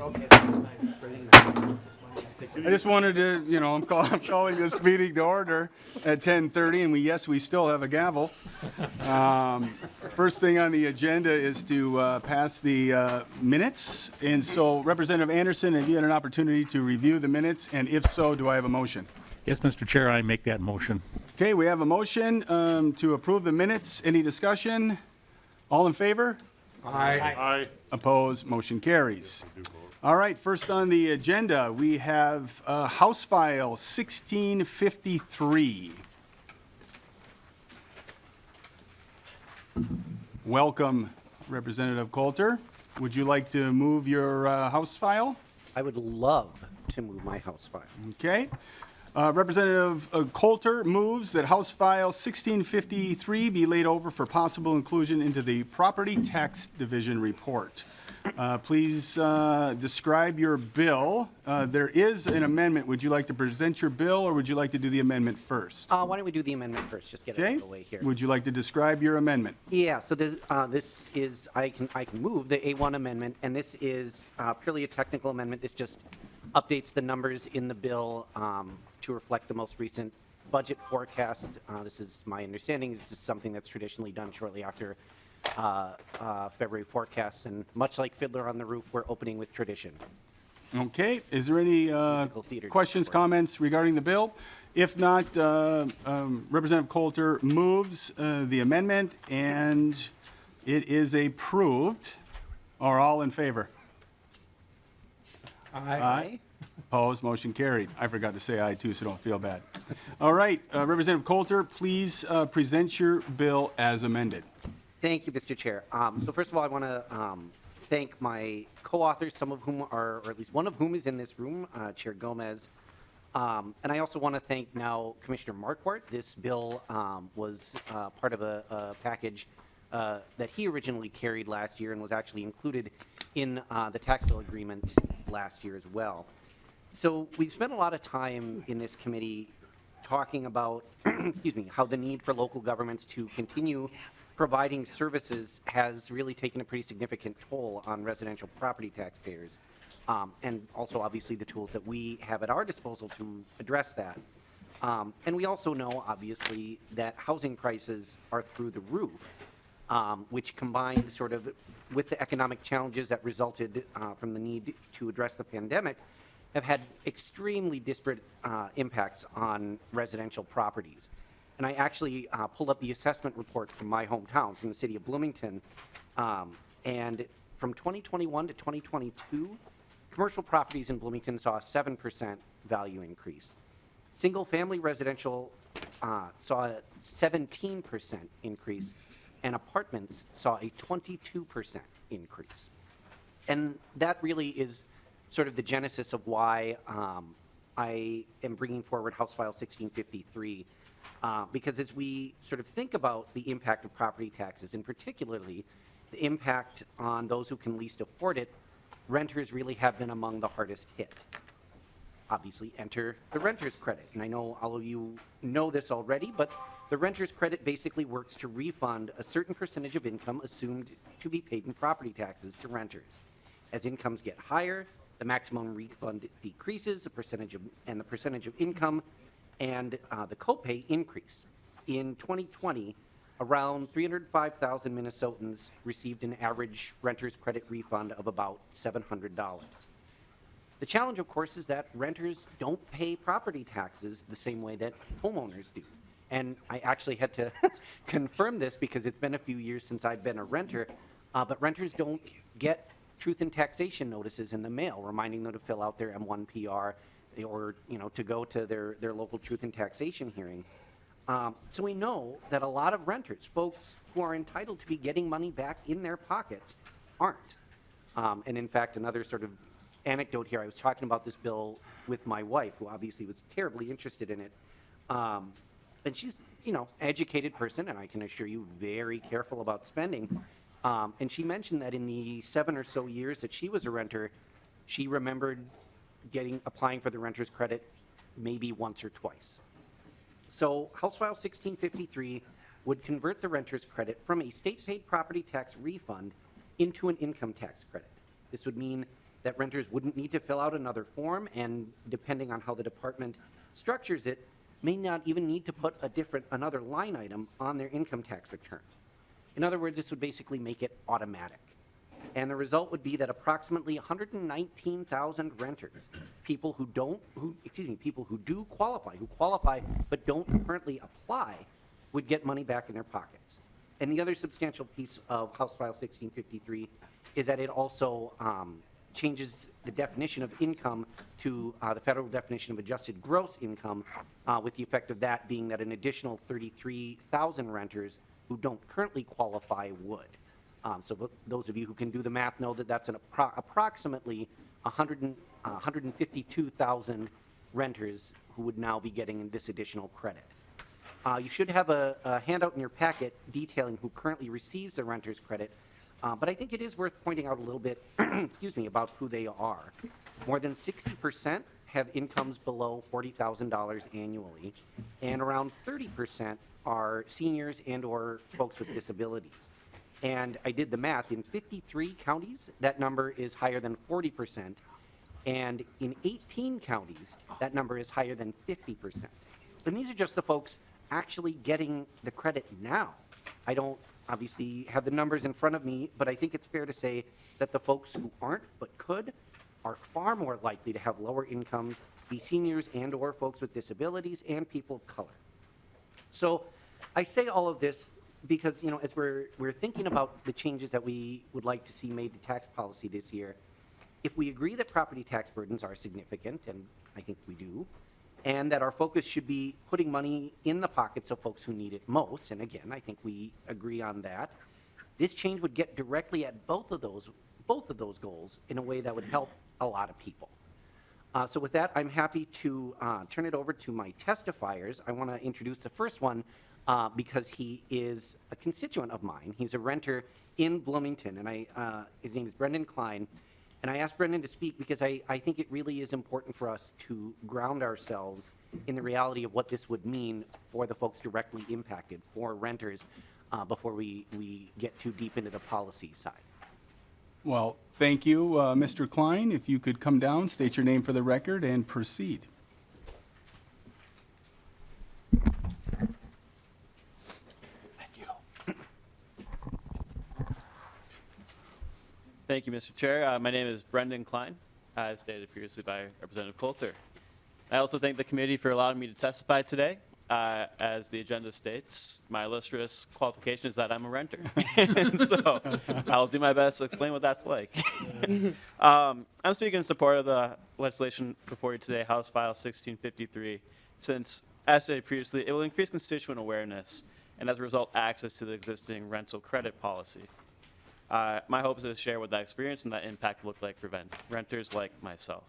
I just wanted to, I'm calling this meeting to order at 10:30, and we still have a gavel. First thing on the agenda is to pass the minutes. And so, Representative Anderson, have you had an opportunity to review the minutes? And if so, do I have a motion? Yes, Mr. Chair, I make that motion. Okay, we have a motion to approve the minutes. Any discussion? All in favor? Aye. Opposed? Motion carries. All right, first on the agenda, we have House File 1653. Welcome, Representative Coulter. Would you like to move your House file? I would love to move my House file. Okay. Representative Coulter moves that House File 1653 be laid over for possible inclusion into the Property Tax Division report. Please describe your bill. There is an amendment. Would you like to present your bill, or would you like to do the amendment first? Why don't we do the amendment first? Just get it out Okay. of the way here. Would you like to describe your amendment? Yeah. So this is I can move the A1 amendment, and this is purely a technical amendment. This just updates the numbers in the bill to reflect the most recent budget forecast. This is my understanding. This is something that's traditionally done shortly after February forecasts, and much like Fiddler on the Roof, we're opening with tradition. Okay. Is there any theater questions, support. comments regarding the bill? If not, Representative Coulter moves the amendment, and it is approved. Are all in favor? Aye. Opposed, motion carried. I forgot to say aye too, so don't feel bad. All right, Representative Coulter, please present your bill as amended. Thank you, Mr. Chair. So first of all, I want to thank my co-authors, some of whom are, or at least one of whom is in this room, Chair Gomez. And I also want to thank now Commissioner Marquardt. This bill was part of a package that he originally carried last year and was actually included in the tax bill agreement last year as well. So we've spent a lot of time in this committee talking about, excuse me, how the need for local governments to continue providing services has really taken a pretty significant toll on residential property taxpayers. And also, obviously, the tools that we have at our disposal to address that. And we also know, obviously, that housing prices are through the roof, which combined sort of with the economic challenges that resulted from the need to address the pandemic, have had extremely disparate impacts on residential properties. And I actually pulled up the assessment report from my hometown, from the city of Bloomington, and from 2021 to 2022, commercial properties in Bloomington saw a 7% value increase. Single-family residential saw a 17% increase, and apartments saw a 22% increase. And that really is sort of the genesis of why I am bringing forward House File 1653, because as we sort of think about the impact of property taxes, and particularly the impact on those who can least afford it, renters really have been among the hardest hit. Obviously, enter the renter's credit. And I know all of you know this already, but the renter's credit basically works to refund a certain percentage of income assumed to be paid in property taxes to renters. As incomes get higher, the maximum refund decreases, the percentage of income and the copay increase. In 2020, around 305,000 Minnesotans received an average renter's credit refund of about $700. The challenge, of course, is that renters don't pay property taxes the same way that homeowners do. And I actually had to confirm this because it's been a few years since I've been a renter, but renters don't get truth in taxation notices in the mail reminding them to fill out their M1 PR or to go to their local truth in taxation hearing. So we know that a lot of renters, folks who are entitled to be getting money back in their pockets, aren't. And in fact, another sort of anecdote here, I was talking about this bill with my wife, who obviously was terribly interested in it. And she's, educated person, and I can assure you, very careful about spending. And she mentioned that in the 7 or so years that she was a renter, she remembered applying for the renter's credit maybe once or twice. So House File 1653 would convert the renter's credit from a state-paid property tax refund into an income tax credit. This would mean that renters wouldn't need to fill out another form, and depending on how the department structures it, may not even need to put another line item on their income tax return. In other words, this would basically make it automatic. And the result would be that approximately 119,000 renters, people who do qualify but don't currently apply, would get money back in their pockets. And the other substantial piece of House File 1653 is that it also changes the definition of income to the federal definition of adjusted gross income, with the effect of that being that an additional 33,000 renters who don't currently qualify would. So those of you who can do the math know that that's approximately 152,000 renters who would now be getting this additional credit. You should have a handout in your packet detailing who currently receives the renter's credit, but I think it is worth pointing out a little bit excuse me, about who they are. More than 60% have incomes below $40,000 annually, and around 30% are seniors and or folks with disabilities. And I did the math. In 53 counties, that number is higher than 40%. And in 18 counties, that number is higher than 50%. And these are just the folks actually getting the credit now. I don't obviously have the numbers in front of me, but I think it's fair to say that the folks who aren't but could are far more likely to have lower incomes, be seniors and or folks with disabilities and people of color. So I say all of this because, as we're thinking about the changes that we would like to see made to tax policy this year, if we agree that property tax burdens are significant, and I think we do, and that our focus should be putting money in the pockets of folks who need it most, and again, I think we agree on that, this change would get directly at both of those goals in a way that would help a lot of people. So with that, I'm happy to turn it over to my testifiers. I want to introduce the first one, because he is a constituent of mine. He's a renter in Bloomington, and his name is Brendan Klein. And I asked Brendan to speak because I think it really is important for us to ground ourselves in the reality of what this would mean for the folks directly impacted, for renters, before we get too deep into the policy side. Well, thank you, Mr. Klein. If you could come down, state your name for the record, and proceed. Thank you, Mr. Chair. My name is Brendan Klein, as stated previously by Representative Coulter. I also thank the committee for allowing me to testify today. As the agenda states, my illustrious qualification is that I'm a renter. So I'll do my best to explain what that's like. I'm speaking in support of the legislation before you today, House File 1653, since, as stated previously, it will increase constituent awareness and, as a result, access to the existing rental credit policy. My hope is to share what that experience and that impact look like for renters like myself.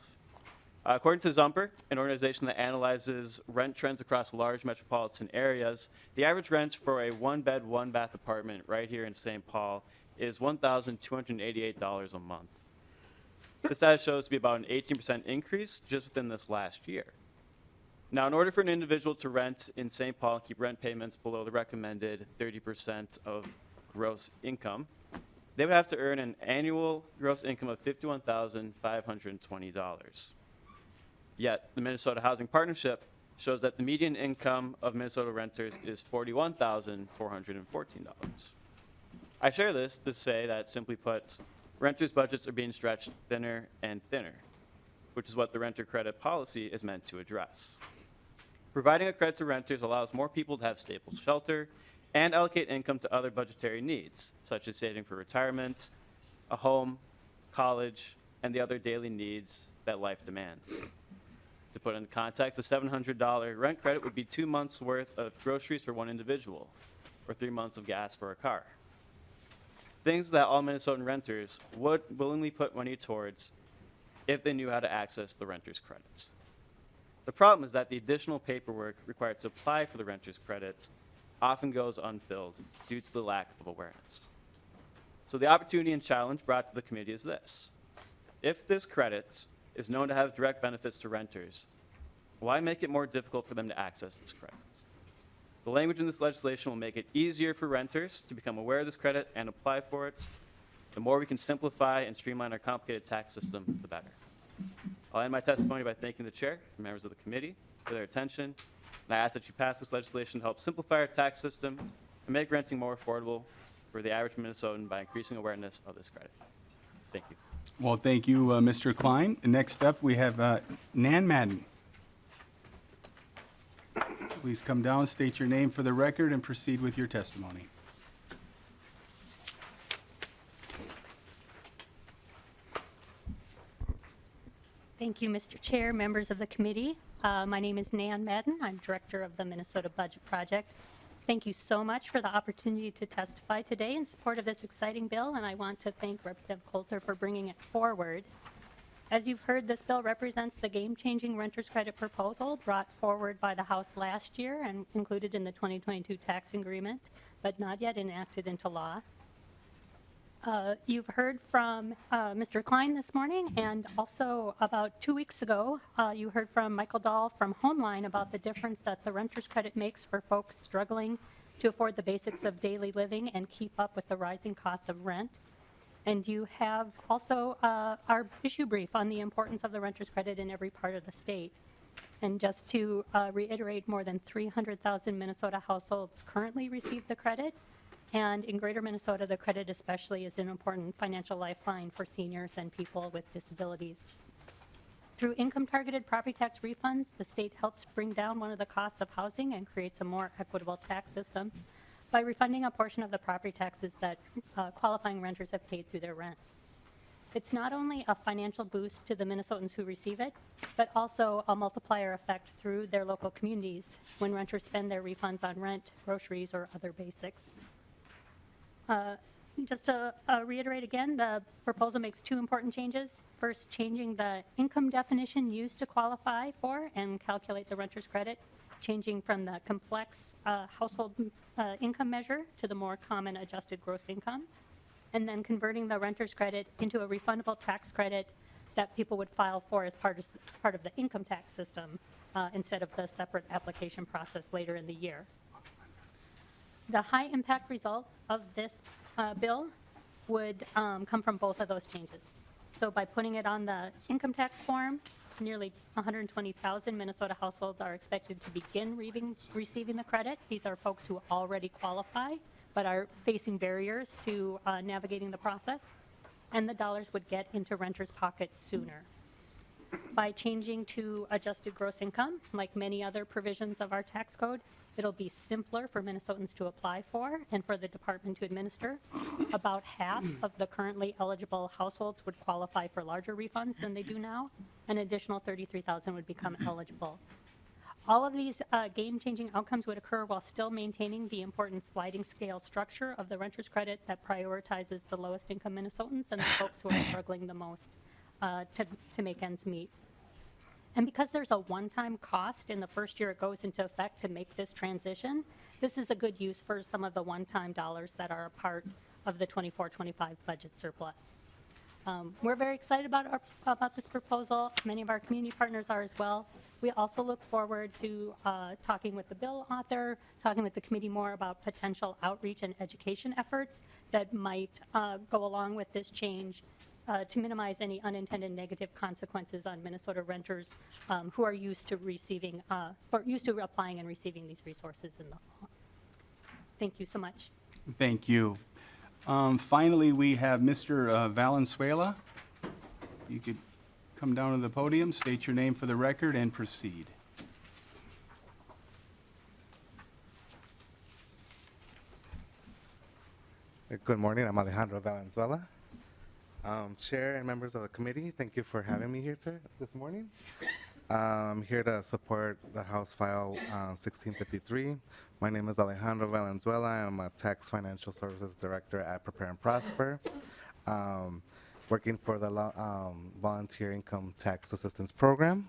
According to Zumper, an organization that analyzes rent trends across large metropolitan areas, the average rent for a one-bed, one-bath apartment right here in St. Paul is $1,288 a month. This data shows to be about an 18% increase just within this last year. Now, in order for an individual to rent in St. Paul and keep rent payments below the recommended 30% of gross income, they would have to earn an annual gross income of $51,520. Yet, the Minnesota Housing Partnership shows that the median income of Minnesota renters is $41,414. I share this to say that, simply put, renters' budgets are being stretched thinner and thinner, which is what the renter credit policy is meant to address. Providing a credit to renters allows more people to have stable shelter and allocate income to other budgetary needs, such as saving for retirement, a home, college, and the other daily needs that life demands. To put in context, the $700 rent credit would be 2 months' worth of groceries for one individual, or 3 months of gas for a car. Things that all Minnesotan renters would willingly put money towards if they knew how to access the renter's credit. The problem is that the additional paperwork required to apply for the renter's credit often goes unfilled due to the lack of awareness. So the opportunity and challenge brought to the committee is this. If this credit is known to have direct benefits to renters, why make it more difficult for them to access this credit? The language in this legislation will make it easier for renters to become aware of this credit and apply for it, The more we can simplify and streamline our complicated tax system, the better. I'll end my testimony by thanking the chair and members of the committee for their attention, and I ask that you pass this legislation to help simplify our tax system and make renting more affordable for the average Minnesotan by increasing awareness of this credit. Thank you. Well, thank you, Mr. Klein. Next up, we have Nan Madden. Please come down, state your name for the record, and proceed with your testimony. Thank you, Mr. Chair, members of the committee. My name is Nan Madden. I'm director of the Minnesota Budget Project. Thank you so much for the opportunity to testify today in support of this exciting bill, and I want to thank Representative Coulter for bringing it forward. As you've heard, this bill represents the game-changing renter's credit proposal brought forward by the House last year and included in the 2022 tax agreement, but not yet enacted into law. You've heard from Mr. Klein this morning, and also about 2 weeks ago, you heard from Michael Dahl from Homeline about the difference that the renter's credit makes for folks struggling to afford the basics of daily living and keep up with the rising costs of rent. And you have also our issue brief on the importance of the renter's credit in every part of the state. And just to reiterate, more than 300,000 Minnesota households currently receive the credit. And in greater Minnesota, the credit especially is an important financial lifeline for seniors and people with disabilities. Through income-targeted property tax refunds, the state helps bring down one of the costs of housing and creates a more equitable tax system by refunding a portion of the property taxes that qualifying renters have paid through their rents. It's not only a financial boost to the Minnesotans who receive it, but also a multiplier effect through their local communities when renters spend their refunds on rent, groceries, or other basics. Just to reiterate again, the proposal makes two important changes. First, changing the income definition used to qualify for and calculate the renter's credit, changing from the complex household income measure to the more common adjusted gross income, and then converting the renter's credit into a refundable tax credit that people would file for as part of the income tax system instead of the separate application process later in the year. The high impact result of this bill would come from both of those changes. So by putting it on the income tax form, nearly 120,000 Minnesota households are expected to begin receiving the credit. These are folks who already qualify but are facing barriers to navigating the process, and the dollars would get into renters' pockets sooner. By changing to adjusted gross income, like many other provisions of our tax code, it'll be simpler for Minnesotans to apply for and for the department to administer. About half of the currently eligible households would qualify for larger refunds than they do now. An additional 33,000 would become eligible. All of these game-changing outcomes would occur while still maintaining the important sliding scale structure of the renter's credit that prioritizes the lowest income Minnesotans and the folks who are struggling the most to make ends meet. And because there's a one-time cost in the first year it goes into effect to make this transition, this is a good use for some of the one-time dollars that are a part of the 24-25 budget surplus. We're very excited about this proposal. Many of our community partners are as well. We also look forward to talking with the bill author, talking with the committee more about potential outreach and education efforts that might go along with this change to minimize any unintended negative consequences on Minnesota renters who are used to receiving, or used to applying and receiving these resources in the fall. Thank you so much. Thank you. Finally, we have Mr. Valenzuela. You could come down to the podium, state your name for the record, and proceed. Good morning. I'm Alejandro Valenzuela. Chair and members of the committee, thank you for having me here this morning. I'm here to support the House File 1653. My name is Alejandro Valenzuela. I'm a Tax Financial Services Director at Prepare and Prosper, working for the Volunteer Income Tax Assistance Program.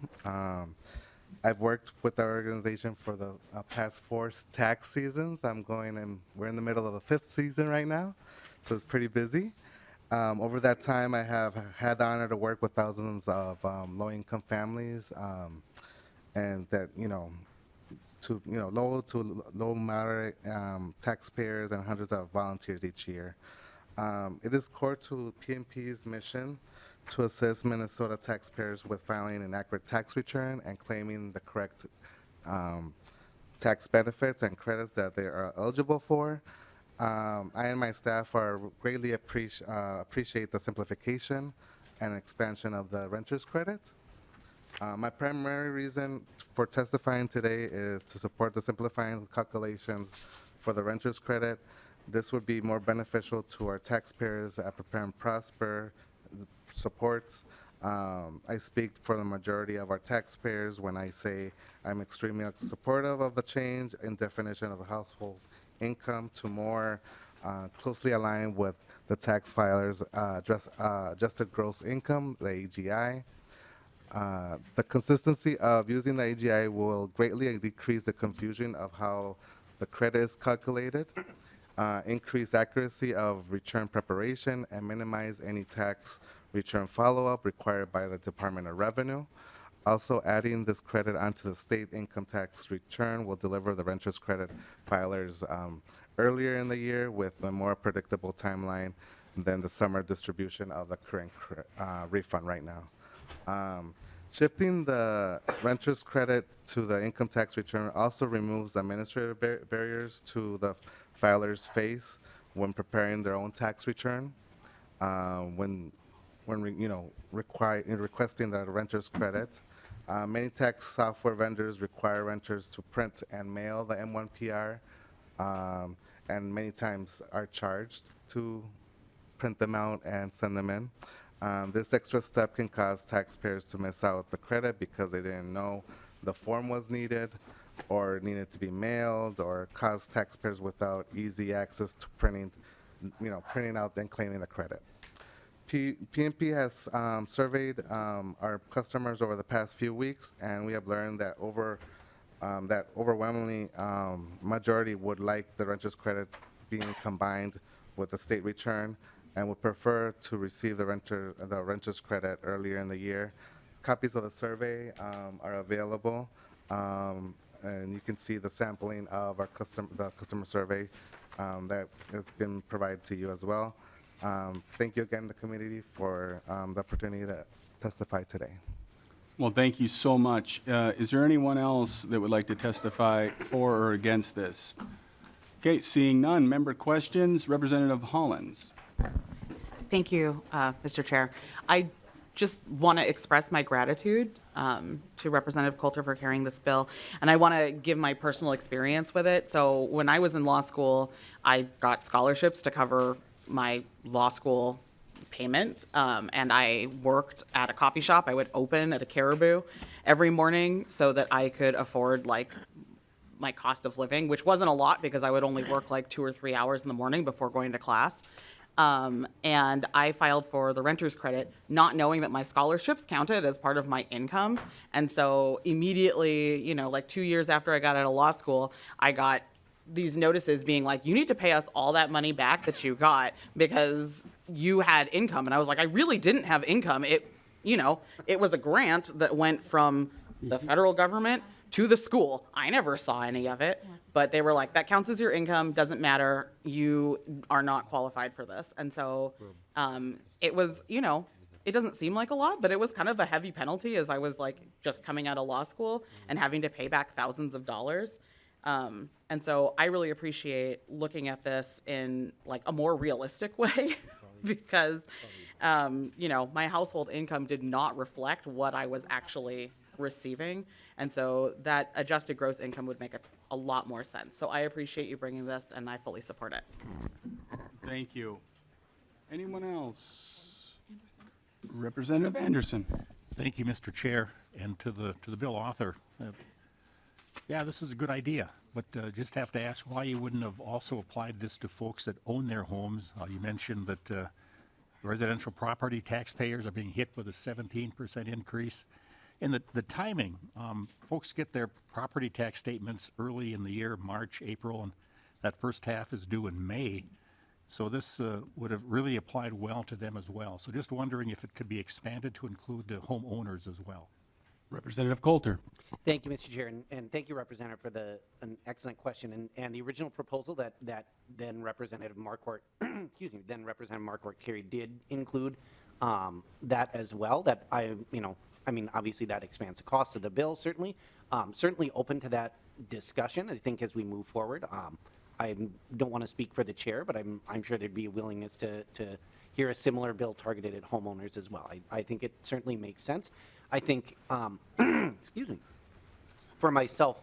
I've worked with our organization for the past 4 tax seasons. We're in the middle of the 5th season right now, so it's pretty busy. Over that time, I have had the honor to work with thousands of low-income families, and that low to low moderate taxpayers and hundreds of volunteers each year. It is core to PNP's mission to assist Minnesota taxpayers with filing an accurate tax return and claiming the correct tax benefits and credits that they are eligible for. I and my staff are greatly appreciate the simplification and expansion of the renter's credit. My primary reason for testifying today is to support the simplifying calculations for the renter's credit. This would be more beneficial to our taxpayers at Prepare and Prosper supports. I speak for the majority of our taxpayers when I say I'm extremely supportive of the change in definition of the household income to more closely align with the tax filers' adjusted gross income, the AGI. The consistency of using the AGI will greatly decrease the confusion of how the credit is calculated, increase accuracy of return preparation, and minimize any tax return follow-up required by the Department of Revenue. Also, adding this credit onto the state income tax return will deliver the renter's credit filers earlier in the year with a more predictable timeline than the summer distribution of the current refund right now. Shifting the renter's credit to the income tax return also removes administrative barriers to the filers face when preparing their own tax return. Requesting the renter's credit. Many tax software vendors require renters to print and mail the M1PR, and many times are charged to print them out and send them in. This extra step can cause taxpayers to miss out the credit because they didn't know the form was needed or needed to be mailed, or cause taxpayers without easy access to printing out and claiming the credit. PNP has surveyed our customers over the past few weeks, and we have learned that overwhelmingly majority would like the renter's credit being combined with the state return and would prefer to receive the renter's credit earlier in the year. Copies of the survey are available, and you can see the sampling of our customer survey that has been provided to you as well. Thank you again, the committee, for the opportunity to testify today. Well, thank you so much. Is there anyone else that would like to testify for or against this? Okay, seeing none. Member questions. Representative Hollins. Thank you, Mr. Chair. I just want to express my gratitude to Representative Coulter for carrying this bill, and I want to give my personal experience with it. So when I was in law school, I got scholarships to cover my law school payment, and I worked at a coffee shop. I would open at a Caribou every morning so that I could afford like my cost of living, which wasn't a lot because I would only work like 2 or 3 hours in the morning before going to class. And I filed for the renter's credit, not knowing that my scholarships counted as part of my income. And so immediately, like 2 years after I got out of law school, I got these notices being like, you need to pay us all that money back that you got because you had income. And I was like, I really didn't have income. It was a grant that went from the federal government to the school. I never saw any of it, but they were like, that counts as your income, doesn't matter. You are not qualified for this. And so it was, it doesn't seem like a lot, but it was kind of a heavy penalty as I was like just coming out of law school and having to pay back thousands of dollars. And so I really appreciate looking at this in like a more realistic way because, my household income did not reflect what I was actually receiving. And so that adjusted gross income would make a lot more sense. So I appreciate you bringing this, and I fully support it. Thank you. Anyone else? Representative Anderson. Thank you, Mr. Chair, and to the bill author. Yeah, this is a good idea, but just have to ask why you wouldn't have also applied this to folks that own their homes. You mentioned that residential property taxpayers are being hit with a 17% increase. And the timing, folks get their property tax statements early in the year, March, April, and that first half is due in May. So this would have really applied well to them as well. So just wondering if it could be expanded to include the homeowners as well. Representative Coulter. Thank you, Mr. Chair, and thank you, Representative, for an excellent question. And the original proposal that then Representative Marquardt, excuse me, then Representative Marquardt carried did include that as well. That I mean, obviously that expands the cost of the bill. Certainly, certainly open to that discussion. I think as we move forward. I don't want to speak for the chair, but I'm sure there'd be a willingness to hear a similar bill targeted at homeowners as well. I think it certainly makes sense. I think, excuse me, for myself,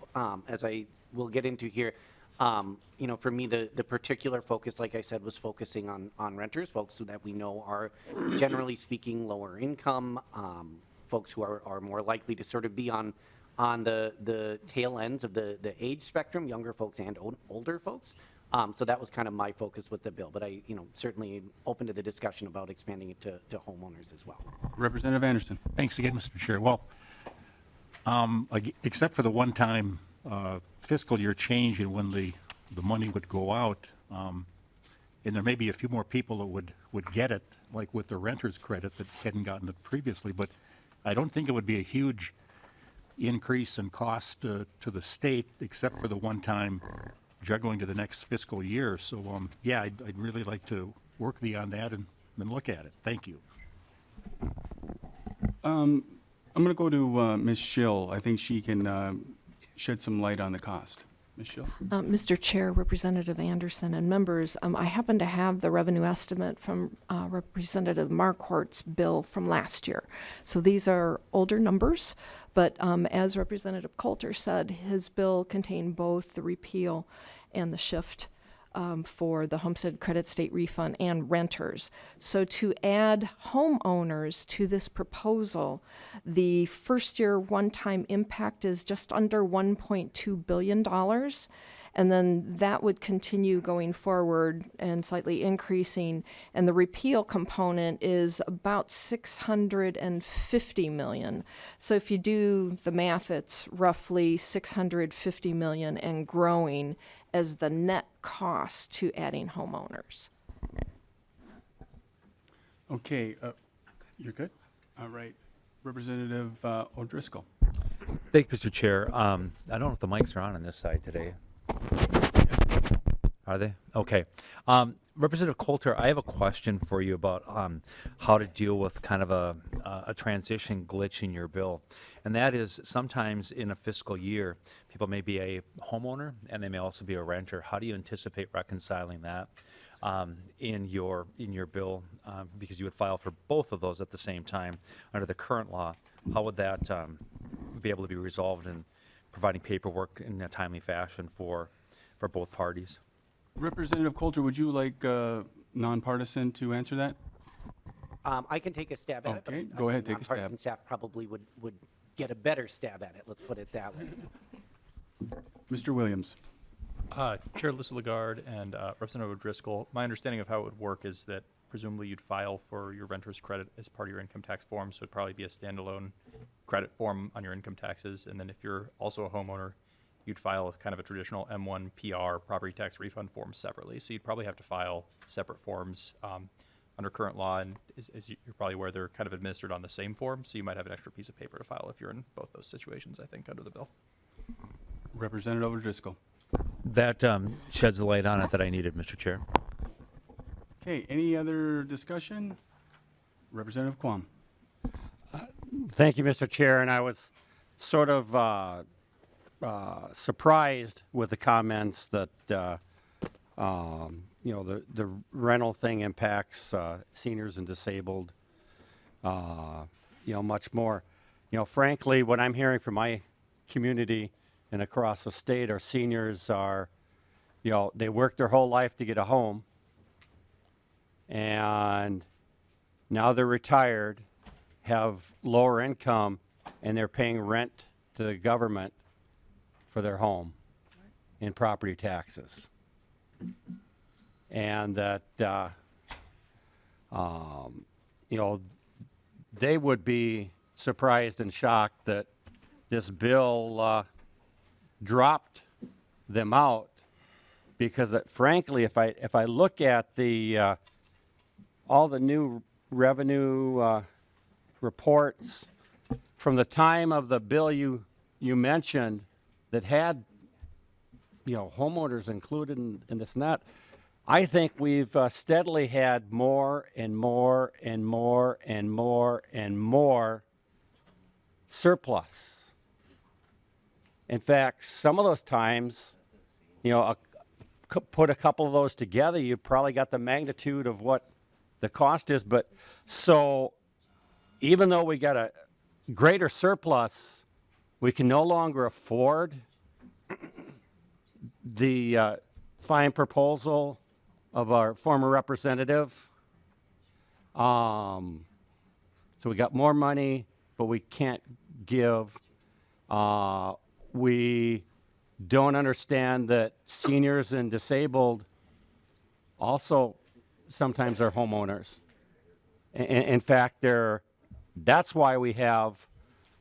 as I will get into here, for me, the particular focus, like I said, was focusing on renters, folks that we know are, generally speaking, lower income, folks who are more likely to sort of be on the tail ends of the age spectrum, younger folks and older folks. So that was kind of my focus with the bill, but I, certainly open to the discussion about expanding it to homeowners as well. Representative Anderson. Thanks again, Mr. Chair. Well, except for the one-time fiscal year change and when the money would go out, and there may be a few more people that would get it, like with the renter's credit that hadn't gotten it previously, but I don't think it would be a huge increase in cost to the state, except for the one-time juggling to the next fiscal year. So, yeah, I'd really like to work beyond that and look at it. Thank you. I'm going to go to Ms. Schill. I think she can shed some light on the cost. Ms. Schill? Mr. Chair, Representative Anderson, and members, I happen to have the revenue estimate from Representative Marquardt's bill from last year. So these are older numbers, but as Representative Coulter said, his bill contained both the repeal and the shift for the homestead credit state refund and renters. So to add homeowners to this proposal, the first year one-time impact is just under $1.2 billion. And then that would continue going forward and slightly increasing. And the repeal component is about $650 million. So if you do the math, it's roughly $650 million and growing as the net cost to adding homeowners. Okay, you're good? All right. Representative O'Driscoll. Thank you, Mr. Chair. I don't know if the mics are on this side today. Are they? Okay. Representative Coulter, I have a question for you about how to deal with kind of a transition glitch in your bill. And that is sometimes in a fiscal year, people may be a homeowner and they may also be a renter. How do you anticipate reconciling that in your bill? Because you would file for both of those at the same time under the current law. How would that be able to be resolved in providing paperwork in a timely fashion for both parties? Representative Coulter, would you like nonpartisan to answer that? I can take a stab at it. Okay, but go ahead, take a nonpartisan stab. staff probably would get a better stab at it, let's put it that way. Mr. Williams. Chair Lissa Lagarde and Representative O'Driscoll, my understanding of how it would work is that presumably you'd file for your renter's credit as part of your income tax form, so it'd probably be a standalone credit form on your income taxes. And then if you're also a homeowner, you'd file kind of a traditional M1 PR property tax refund form separately. So you'd probably have to file separate forms under current law, and as you're probably aware, they're kind of administered on the same form, so you might have an extra piece of paper to file if you're in both those situations, I think, under the bill. Representative O'Driscoll. That sheds the light on it that I needed, Mr. Chair. Okay, any other discussion? Representative Quam. Thank you, Mr. Chair, and I was sort of surprised with the comments that the rental thing impacts seniors and disabled much more. Frankly, what I'm hearing from my community and across the state are seniors are, they worked their whole life to get a home, and now they're retired, have lower income, and they're paying rent to the government for their home in property taxes. And that, they would be surprised and shocked that this bill dropped them out, because frankly, if I look at the all the new revenue reports from the time of the bill you mentioned that had, homeowners included in this and that, I think we've steadily had more and more and more and more and more surplus. In fact, some of those times, put a couple of those together, you probably got the magnitude of what the cost is. But so even though we got a greater surplus, we can no longer afford the fine proposal of our former representative. So we got more money, but we can't give. We don't understand that seniors and disabled also sometimes are homeowners. In fact, that's why we have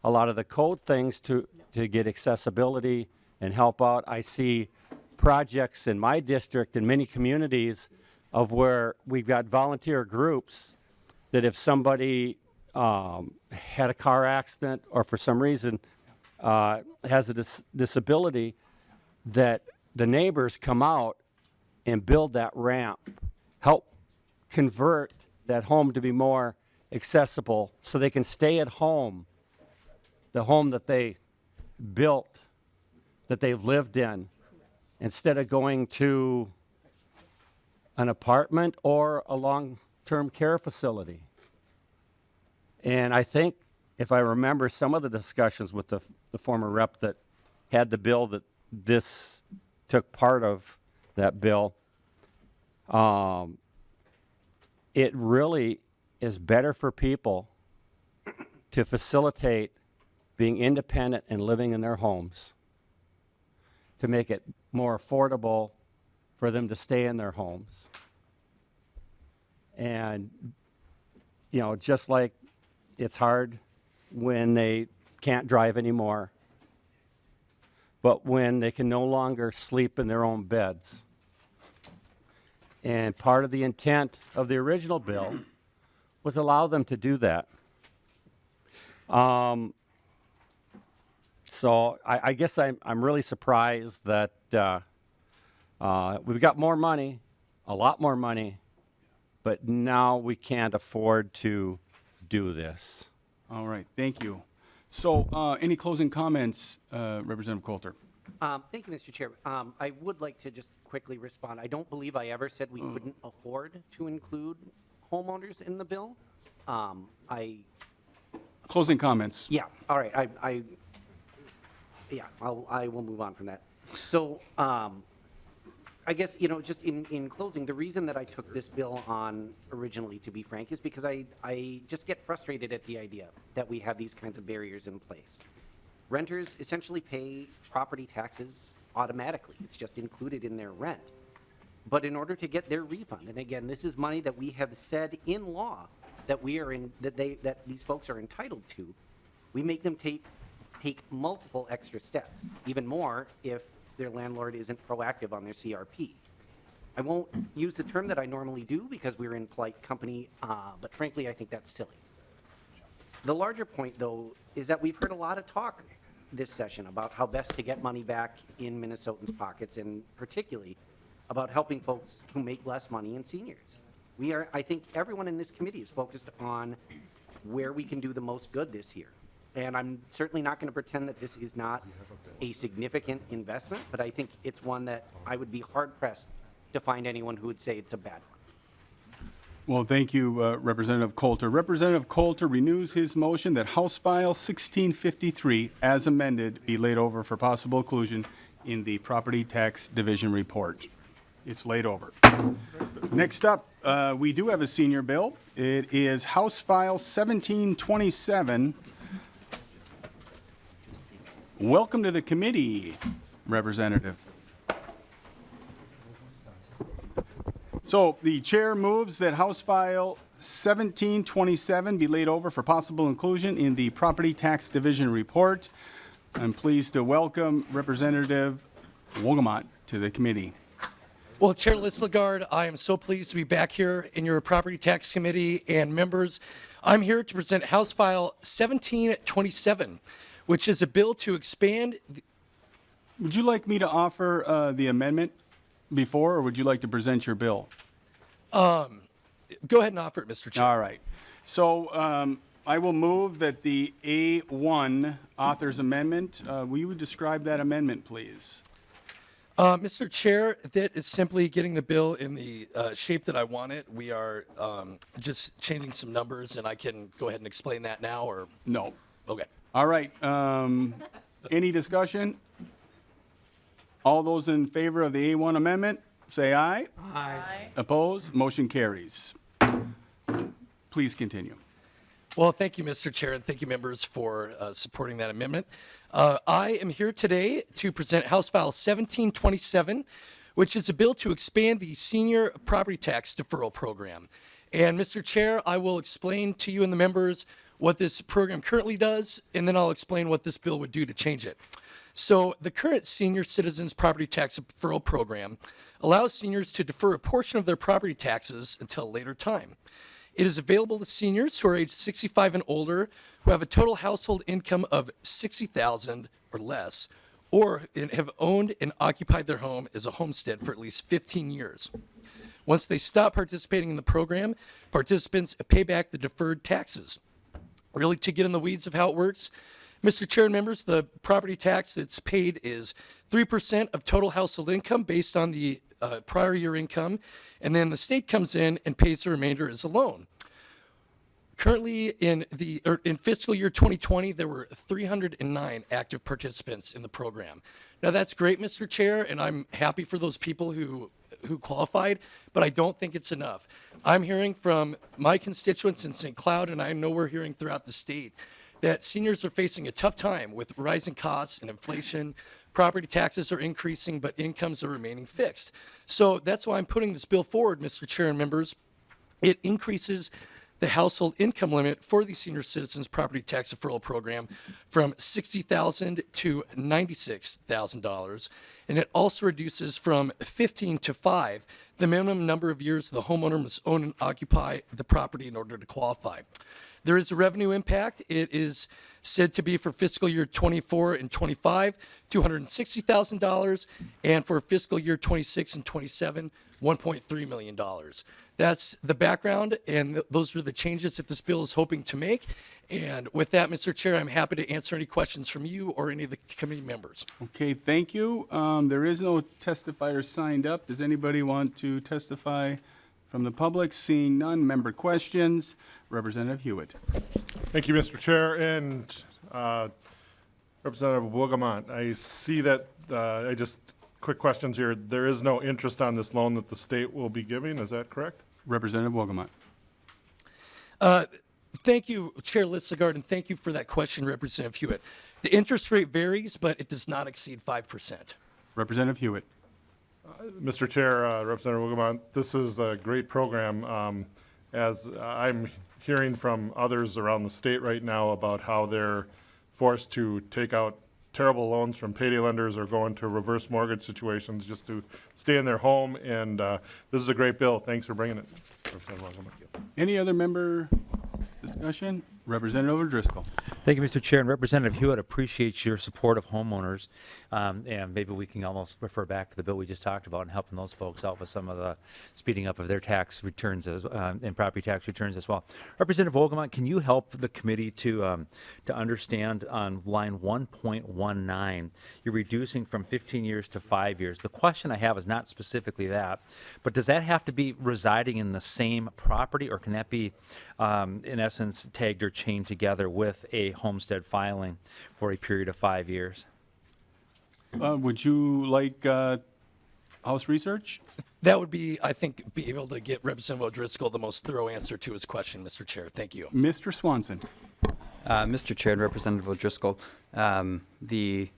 a lot of the code things to get accessibility and help out. I see projects in my district and many communities of where we've got volunteer groups that if somebody had a car accident or for some reason has a disability, that the neighbors come out and build that ramp, help convert that home to be more accessible so they can stay at home, the home that they built, that they've lived in, instead of going to an apartment or a long-term care facility. And I think, if I remember some of the discussions with the former rep that had the bill that this took part of that bill, it really is better for people to facilitate being independent and living in their homes, to make it more affordable for them to stay in their homes. And, just like it's hard when they can't drive anymore, but when they can no longer sleep in their own beds. And part of the intent of the original bill was allow them to do that. So I guess I'm really surprised that we've got more money, a lot more money, but now we can't afford to do this. All right, thank you. So any closing comments, Representative Coulter? Thank you, Mr. Chair. I would like to just quickly respond. I don't believe I ever said we couldn't afford to include homeowners in the bill. Closing comments. Yeah, all right. I will move on from that. So I guess, just in closing, the reason that I took this bill on originally, to be frank, is because I just get frustrated at the idea that we have these kinds of barriers in place. Renters essentially pay property taxes automatically. It's just included in their rent. But in order to get their refund, and again, this is money that we have said in law that that these folks are entitled to, we make them take multiple extra steps, even more if their landlord isn't proactive on their CRP. I won't use the term that I normally do because we're in polite company, but frankly, I think that's silly. The larger point, though, is that we've heard a lot of talk this session about how best to get money back in Minnesotans' pockets, and particularly about helping folks who make less money and seniors. I think everyone in this committee is focused on where we can do the most good this year. And I'm certainly not going to pretend that this is not a significant investment, but I think it's one that I would be hard-pressed to find anyone who would say it's a bad one. Well, thank you, Representative Coulter. Representative Coulter renews his motion that House File 1653, as amended, be laid over for possible inclusion in the Property Tax Division report. It's laid over. Next up, we do have a senior bill. It is House File 1727. Welcome to the committee, Representative. So the chair moves that House File 1727 be laid over for possible inclusion in the Property Tax Division report. I'm pleased to welcome Representative Wolgamott to the committee. Well, Chair Lislegard, I am so pleased to be back here in your Property Tax Committee, and members, I'm here to present House File 1727, which is a bill to expand. Would you like me to offer the amendment before, or would you like to present your bill? Go ahead and offer it, Mr. Chair. All right. So I will move that the A1 author's amendment, will you describe that amendment, please? Mr. Chair, that is simply getting the bill in the shape that I want it. We are just changing some numbers, and I can go ahead and explain that now, or? No. Okay. All right. Any discussion? All those in favor of the A1 amendment, say aye. Aye. Opposed? Motion carries. Please continue. Well, thank you, Mr. Chair, and thank you, members, for supporting that amendment. I am here today to present House File 1727, which is a bill to expand the senior property tax deferral program. And, Mr. Chair, I will explain to you and the members what this program currently does, and then I'll explain what this bill would do to change it. So the current Senior Citizens Property Tax Deferral Program allows seniors to defer a portion of their property taxes until a later time. It is available to seniors who are age 65 and older who have a total household income of $60,000 or less, or have owned and occupied their home as a homestead for at least 15 years. Once they stop participating in the program, participants pay back the deferred taxes. Really, to get in the weeds of how it works, Mr. Chair and members, the property tax that's paid is 3% of total household income based on the prior year income, and then the state comes in and pays the remainder as a loan. Currently, in fiscal year 2020, there were 309 active participants in the program. Now, that's great, Mr. Chair, and I'm happy for those people who qualified, but I don't think it's enough. I'm hearing from my constituents in St. Cloud, and I know we're hearing throughout the state, that seniors are facing a tough time with rising costs and inflation. Property taxes are increasing, but incomes are remaining fixed. So that's why I'm putting this bill forward, Mr. Chair and members. It increases the household income limit for the Senior Citizens Property Tax Deferral Program from $60,000 to $96,000. And it also reduces from 15 to 5 the minimum number of years the homeowner must own and occupy the property in order to qualify. There is a revenue impact. It is said to be for fiscal year 24 and 25, $260,000, and for fiscal year 26 and 27, $1.3 million. That's the background, and those are the changes that this bill is hoping to make. And with that, Mr. Chair, I'm happy to answer any questions from you or any of the committee members. Okay, thank you. There is no testifier signed up. Does anybody want to testify from the public? Seeing none, member questions. Representative Hewitt. Thank you, Mr. Chair, and Representative Wolgamott. I see that, quick questions here. There is no interest on this loan that the state will be giving, is that correct? Representative Wolgamott. Thank you, Chair Litzegard, and thank you for that question, Representative Hewitt. The interest rate varies, but it does not exceed 5%. Representative Hewitt. Mr. Chair, Representative Wolgamott, this is a great program. As I'm hearing from others around the state right now about how they're forced to take out terrible loans from payday lenders or go into reverse mortgage situations just to stay in their home. And this is a great bill. Thanks for bringing it. Any other member discussion? Representative O'Driscoll. Thank you, Mr. Chair. And Representative Hewitt appreciates your support of homeowners. And maybe we can almost refer back to the bill we just talked about and helping those folks out with some of the speeding up of their tax returns and property tax returns as well. Representative Wolgamott, can you help the committee to understand on line 1.19, you're reducing from 15 years to 5 years. The question I have is not specifically that, but does that have to be residing in the same property, or can that be, in essence, tagged or chained together with a homestead filing for a period of 5 years? Would you like House research? That would be, I think, be able to get Representative O'Driscoll the most thorough answer to his question, Mr. Chair. Thank you. Mr. Swanson. Mr. Chair and Representative O'Driscoll, the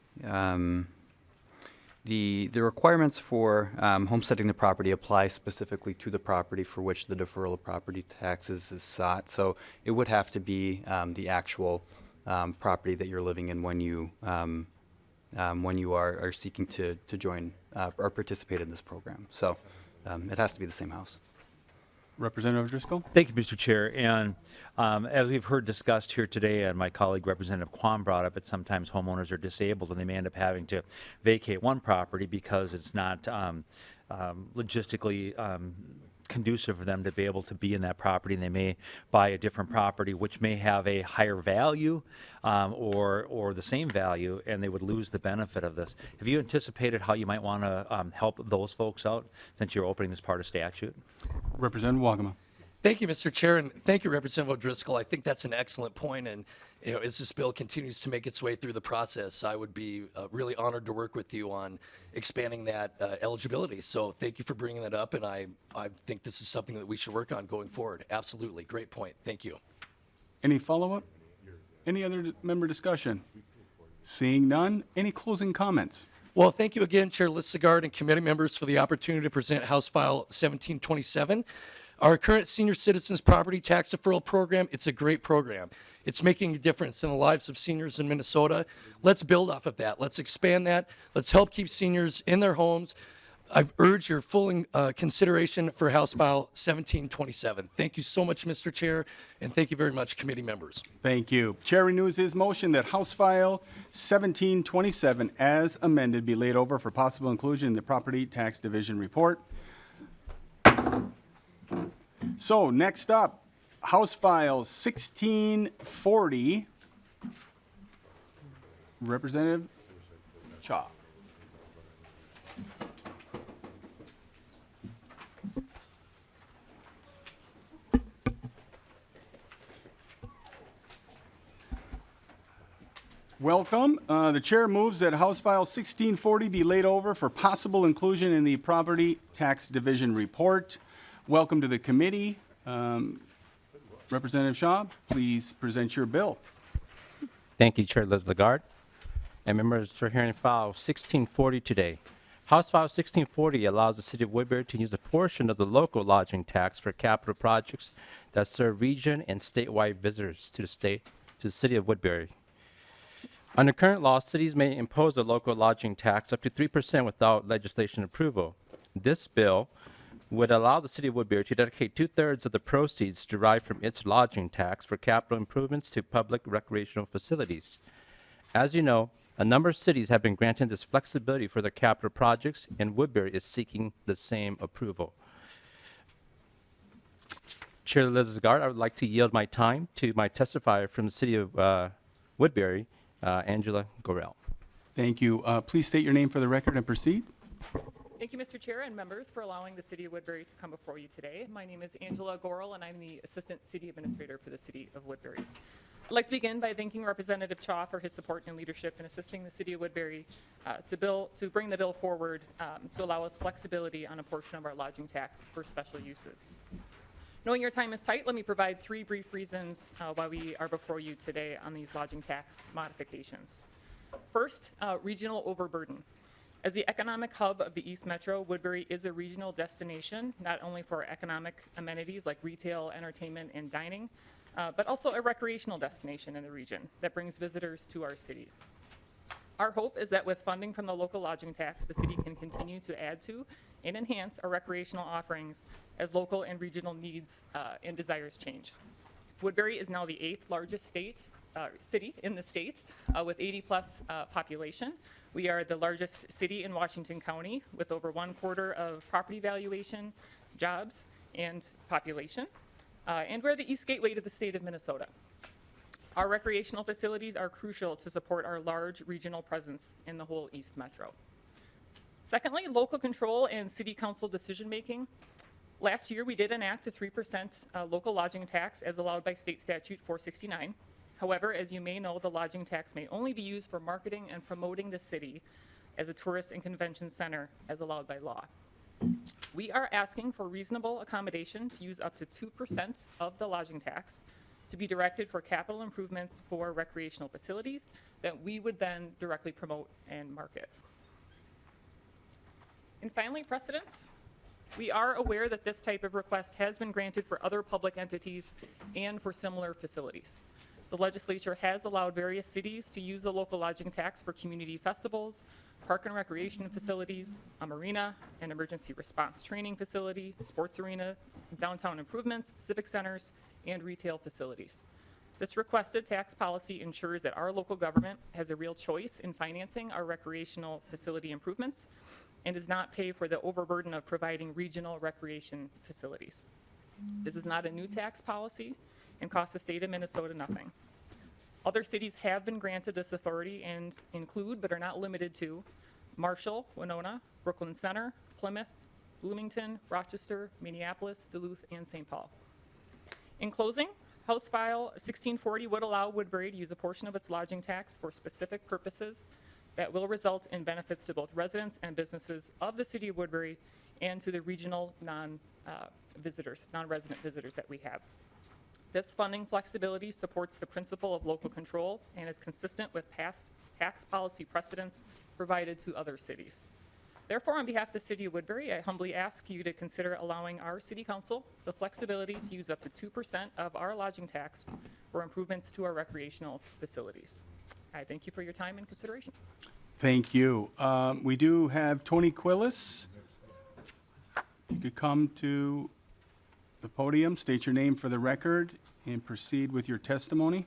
requirements for homesteading the property apply specifically to the property for which the deferral of property taxes is sought. So it would have to be the actual property that you're living in when you are seeking to join or participate in this program. So it has to be the same house. Representative Driscoll? Thank you, Mr. Chair. And as we've heard discussed here today, and my colleague Representative Kwan brought up, that sometimes homeowners are disabled and they may end up having to vacate one property because it's not logistically conducive for them to be able to be in that property, and they may buy a different property which may have a higher value or the same value, and they would lose the benefit of this. Have you anticipated how you might want to help those folks out since you're opening this part of statute? Representative Wolgamott. Thank you, Mr. Chair, and thank you, Representative O'Driscoll. I think that's an excellent point, and as this bill continues to make its way through the process, I would be really honored to work with you on expanding that eligibility. So thank you for bringing that up, and I think this is something that we should work on going forward. Absolutely, great point. Thank you. Any follow-up? Any other member discussion? Seeing none, any closing comments? Well, thank you again, Chair Listegard and committee members, for the opportunity to present House File 1727. Our current senior citizens property tax deferral program, it's a great program. It's making a difference in the lives of seniors in Minnesota. Let's build off of that. Let's expand that. Let's help keep seniors in their homes. I urge your full consideration for House File 1727. Thank you so much, Mr. Chair, and thank you very much, committee members. Thank you. Chair renews his motion that House File 1727 as amended be laid over for possible inclusion in the Property Tax Division report. So next up, House File 1640. Representative Shaw. Welcome. The chair moves that House File 1640 be laid over for possible inclusion in the Property Tax Division report. Welcome to the committee. Representative Shaw, please present your bill. Thank you, Chair Listegard, and members for hearing File 1640 today. House File 1640 allows the City of Woodbury to use a portion of the local lodging tax for capital projects that serve region and statewide visitors to the City of Woodbury. Under current law, cities may impose a local lodging tax up to 3% without legislation approval. This bill would allow the City of Woodbury to dedicate 2/3 of the proceeds derived from its lodging tax for capital improvements to public recreational facilities. As you know, a number of cities have been granted this flexibility for their capital projects, and Woodbury is seeking the same approval. Chair Listegard, I would like to yield my time to my testifier from the City of Woodbury, Angela Gorell. Thank you. Please state your name for the record and proceed. Thank you, Mr. Chair and members, for allowing the City of Woodbury to come before you today. My name is Angela Gorell, and I'm the Assistant City Administrator for the City of Woodbury. I'd like to begin by thanking Representative Chaw for his support and leadership in assisting the City of Woodbury to bring the bill forward to allow us flexibility on a portion of our lodging tax for special uses. Knowing your time is tight, let me provide 3 brief reasons why we are before you today on these lodging tax modifications. First, regional overburden. As the economic hub of the East Metro, Woodbury is a regional destination, not only for economic amenities like retail, entertainment, and dining, but also a recreational destination in the region that brings visitors to our city. Our hope is that with funding from the local lodging tax, the city can continue to add to and enhance our recreational offerings as local and regional needs and desires change. Woodbury is now the 8th largest city in the state with 80+ population. We are the largest city in Washington County with over 1/4 of property valuation, jobs, and population. And we're the East Gateway to the state of Minnesota. Our recreational facilities are crucial to support our large regional presence in the whole East Metro. Secondly, local control and city council decision-making. Last year, we did enact a 3% local lodging tax as allowed by state statute 469. However, as you may know, the lodging tax may only be used for marketing and promoting the city as a tourist and convention center as allowed by law. We are asking for reasonable accommodation to use up to 2% of the lodging tax to be directed for capital improvements for recreational facilities that we would then directly promote and market. And finally, precedents. We are aware that this type of request has been granted for other public entities and for similar facilities. the legislature has allowed various cities to use the local lodging tax for community festivals, park and recreation facilities, a marina, an emergency response training facility, sports arena, downtown improvements, civic centers, and retail facilities. This requested tax policy ensures that our local government has a real choice in financing our recreational facility improvements and does not pay for the overburden of providing regional recreation facilities. This is not a new tax policy and costs the state of Minnesota nothing. Other cities have been granted this authority and include, but are not limited to, Marshall, Winona, Brooklyn Center, Plymouth, Bloomington, Rochester, Minneapolis, Duluth, and St. Paul. In closing, House File 1640 would allow Woodbury to use a portion of its lodging tax for specific purposes that will result in benefits to both residents and businesses of the city of Woodbury and to the regional non-resident visitors that we have. This funding flexibility supports the principle of local control and is consistent with past tax policy precedents provided to other cities. Therefore, on behalf of the city of Woodbury, I humbly ask you to consider allowing our city council the flexibility to use up to 2% of our lodging tax for improvements to our recreational facilities. I thank you for your time and consideration. Thank you. We do have Tony Quillis. You could come to the podium, state your name for the record, and proceed with your testimony.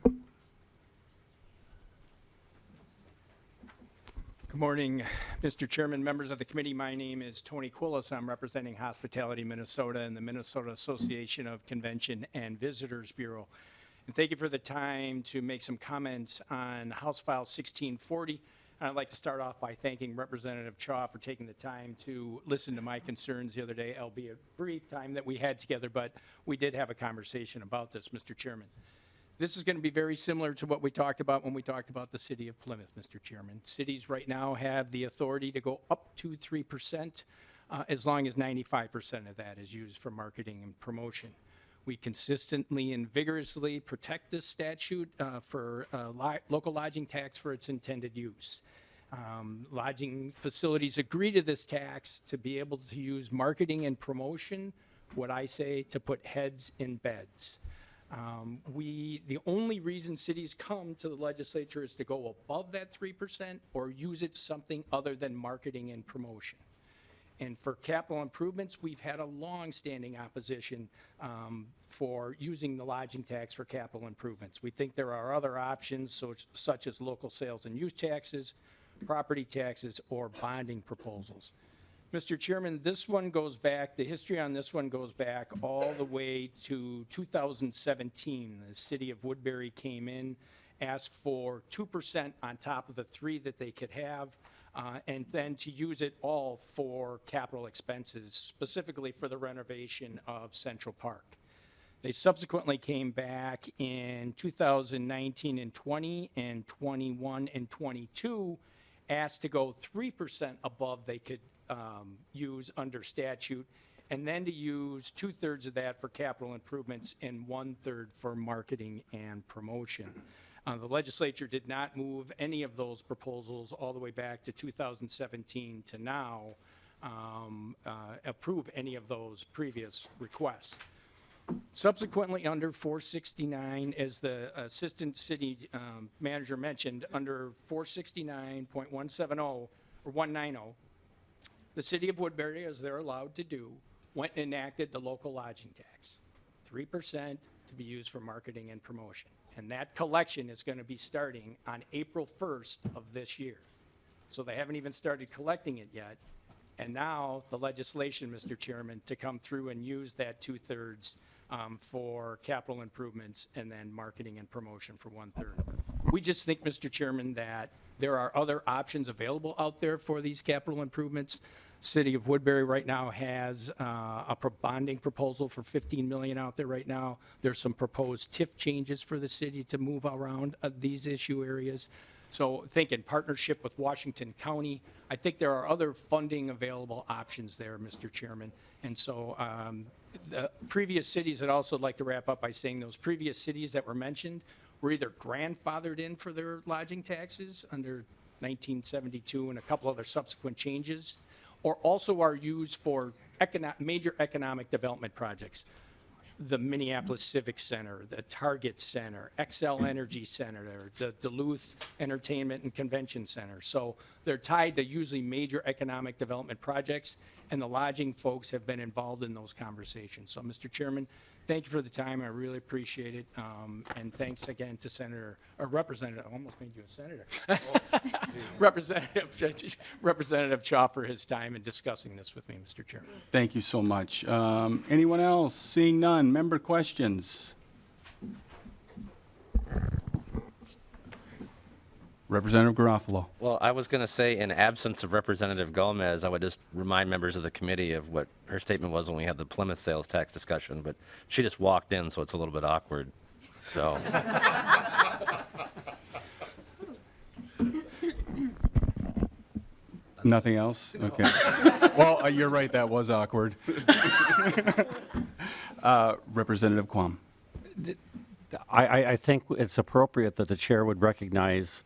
Good morning, Mr. Chairman, members of the committee. My name is Tony Quillis. I'm representing Hospitality Minnesota and the Minnesota Association of Convention and Visitors Bureau. And thank you for the time to make some comments on House File 1640. And I'd like to start off by thanking Representative Chaw for taking the time to listen to my concerns the other day, albeit brief time that we had together, but we did have a conversation about this, Mr. Chairman. This is going to be very similar to what we talked about when we talked about the city of Plymouth, Mr. Chairman. Cities right now have the authority to go up to 3%, as long as 95% of that is used for marketing and promotion. We consistently and vigorously protect this statute for local lodging tax for its intended use. Lodging facilities agree to this tax to be able to use marketing and promotion, what I say, to put heads in beds. The only reason cities come to the legislature is to go above that 3% or use it something other than marketing and promotion. And for capital improvements, we've had a long-standing opposition for using the lodging tax for capital improvements. We think there are other options, such as local sales and use taxes, property taxes, or bonding proposals. Mr. Chairman, this one goes back, the history on this one goes back all the way to 2017. The city of Woodbury came in, asked for 2% on top of the 3% that they could have, and then to use it all for capital expenses, specifically for the renovation of Central Park. They subsequently came back in 2019 and 20 and 21 and 22, asked to go 3% above they could use under statute, and then to use 2/3 of that for capital improvements and 1/3 for marketing and promotion. The legislature did not move any of those proposals all the way back to 2017 to now approve any of those previous requests. Subsequently, under 469, as the assistant city manager mentioned, under 469.170 or 190, the city of Woodbury, as they're allowed to do, went and enacted the local lodging tax, 3% to be used for marketing and promotion. And that collection is going to be starting on April 1st of this year. So they haven't even started collecting it yet. And now the legislation, Mr. Chairman, to come through and use that 2/3 for capital improvements and then marketing and promotion for 1/3. We just think, Mr. Chairman, that there are other options available out there for these capital improvements. City of Woodbury right now has a bonding proposal for $15 million out there right now. There's some proposed TIF changes for the city to move around these issue areas. So I think in partnership with Washington County, I think there are other funding available options there, Mr. Chairman. And so the previous cities, I'd also like to wrap up by saying those previous cities that were mentioned were either grandfathered in for their lodging taxes under 1972 and a couple other subsequent changes, or also are used for major economic development projects. the Minneapolis Civic Center, the Target Center, XL Energy Center, the Duluth Entertainment and Convention Center. So they're tied to usually major economic development projects, and the lodging folks have been involved in those conversations. So, Mr. Chairman, thank you for the time. I really appreciate it. And thanks again to Representative, I almost made you a senator. Representative Chaw for his time in discussing this with me, Mr. Chairman. Thank you so much. Anyone else? Seeing none. Member questions? Representative Garofalo. Well, I was going to say, in absence of Representative Gomez, I would just remind members of the committee of what her statement was when we had the Plymouth sales tax discussion, but she just walked in, so it's a little bit awkward. So, Nothing else? Okay. Well, you're right, that was awkward. Representative Quam. I think it's appropriate that the chair would recognize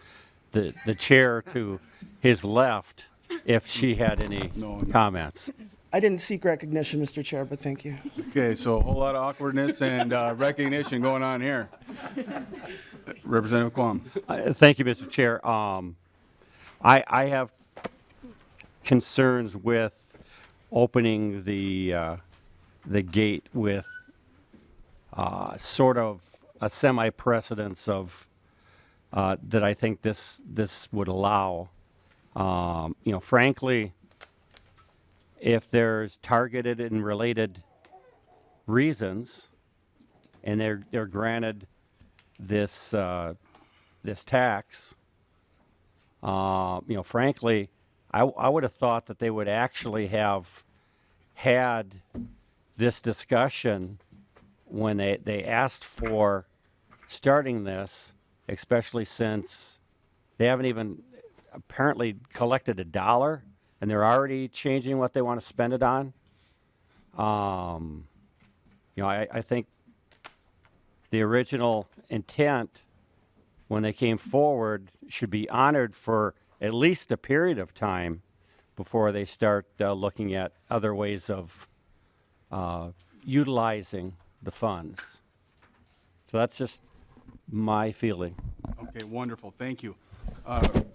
the chair to his left if she had any comments. I didn't seek recognition, Mr. Chair, but thank you. Okay, so a whole lot of awkwardness and recognition going on here. Representative Quam. Thank you, Mr. Chair. I have concerns with opening the gate with sort of a semi-precedence of that I think this would allow. Frankly, if there's targeted and related reasons, and they're granted this this tax, frankly, I would have thought that they would actually have had this discussion when they asked for starting this, especially since they haven't even apparently collected $1 and they're already changing what they want to spend it on. I think the original intent when they came forward should be honored for at least a period of time before they start looking at other ways of utilizing the funds. So that's just my feeling. Okay, wonderful. Thank you.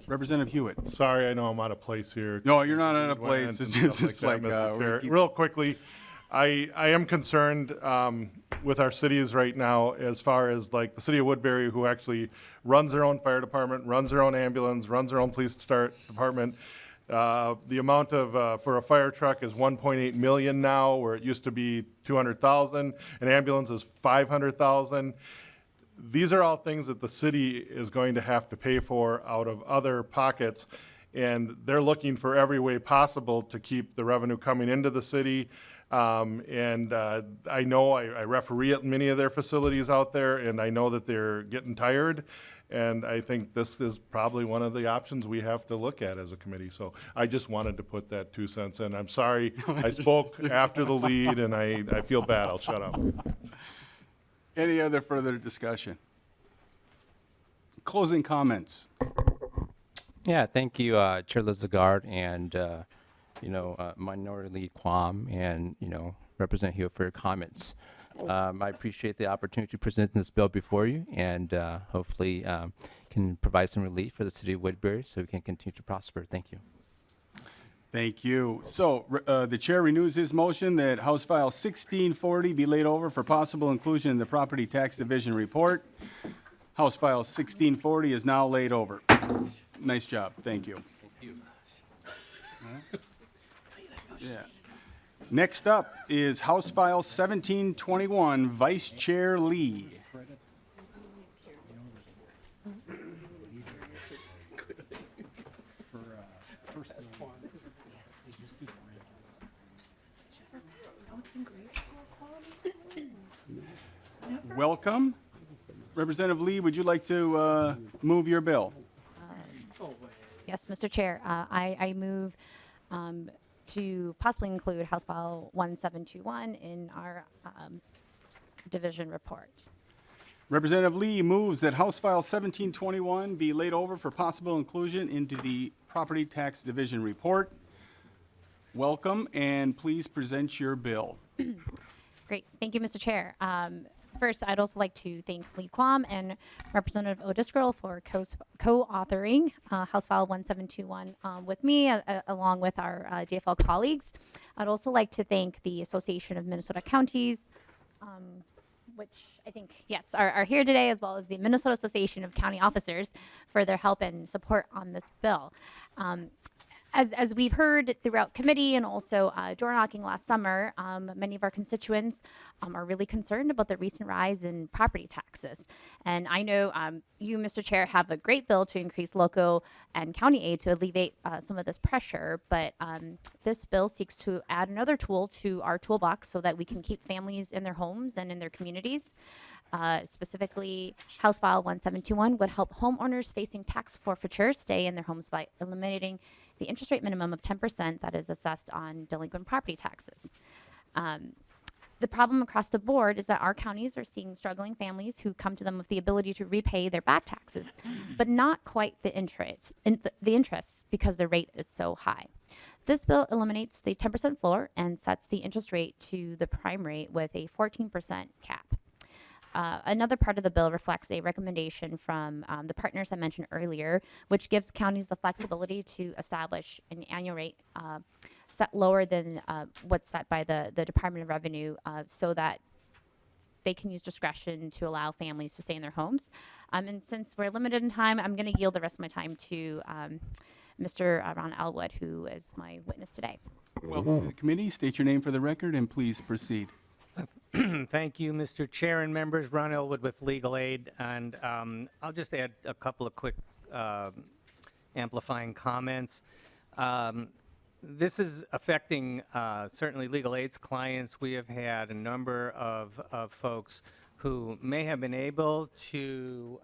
Representative Hewitt. Sorry, I know I'm out of place here. No, you're not out of place. And It's stuff just that, like, Mr. we Chair. keep- Real quickly, I am concerned with our cities right now as far as like the city of Woodbury, who actually runs their own fire department, runs their own ambulance, runs their own police department. The amount of for a fire truck is 1.8 million now, where it used to be 200,000. An ambulance is 500,000. These are all things that the city is going to have to pay for out of other pockets, and they're looking for every way possible to keep the revenue coming into the city. I know I referee at many of their facilities out there, and I know that they're getting tired. And I think this is probably one of the options we have to look at as a committee. So I just wanted to put that 2 cents in. I'm sorry, I spoke after the lead, and I feel bad. I'll shut up. Any other further discussion? Closing comments. Yeah, thank you, Chair Lizagard and, Minority Lead Quam and, Representative Hewitt for your comments. I appreciate the opportunity to present this bill before you and hopefully can provide some relief for the city of Woodbury so we can continue to prosper. Thank you. Thank you. So the chair renews his motion that House File 1640 be laid over for possible inclusion in the Property Tax Division report. House File 1640 is now laid over. Nice job. Thank you. Yeah. Next up is House File 1721, Vice Chair Lee. Welcome. Representative Lee, would you like to move your bill? Yes, Mr. Chair. I move to possibly include House File 1721 in our division report. Representative Lee moves that House File 1721 be laid over for possible inclusion into the Property Tax Division report. Welcome, and please present your bill. Great. Thank you, Mr. Chair. First, I'd also like to thank Lee Quam and Representative O'Driscoll for co-authoring House File 1721 with me, along with our DFL colleagues. I'd also like to thank the Association of Minnesota Counties, which I think, yes, are here today, as well as the Minnesota Association of County Officers for their help and support on this bill. As we've heard throughout committee and also door knocking last summer, many of our constituents are really concerned about the recent rise in property taxes. And I know you, Mr. Chair, have a great bill to increase local and county aid to alleviate some of this pressure, but this bill seeks to add another tool to our toolbox so that we can keep families in their homes and in their communities. Specifically, House File 1721 would help homeowners facing tax forfeiture stay in their homes by eliminating the interest rate minimum of 10% that is assessed on delinquent property taxes. The problem across the board is that our counties are seeing struggling families who come to them with the ability to repay their back taxes, but not quite the interests because the rate is so high. This bill eliminates the 10% floor and sets the interest rate to the prime rate with a 14% cap. Another part of the bill reflects a recommendation from the partners I mentioned earlier, which gives counties the flexibility to establish an annual rate set lower than what's set by the Department of Revenue so that they can use discretion to allow families to stay in their homes. And since we're limited in time, I'm going to yield the rest of my time to Mr. Ron Elwood, who is my witness today. Welcome to the committee. State your name for the record and please proceed. Thank you, Mr. Chair and members. Ron Elwood with Legal Aid, and I'll just add a couple of quick amplifying comments. This is affecting certainly Legal Aid's clients. We have had a number of folks who may have been able to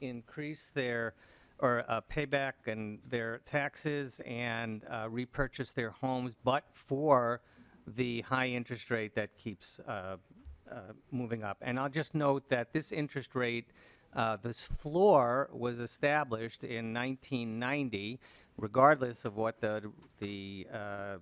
increase their or pay back and their taxes and repurchase their homes, but for the high interest rate that keeps moving up. And I'll just note that this interest rate, this floor was established in 1990, regardless of what the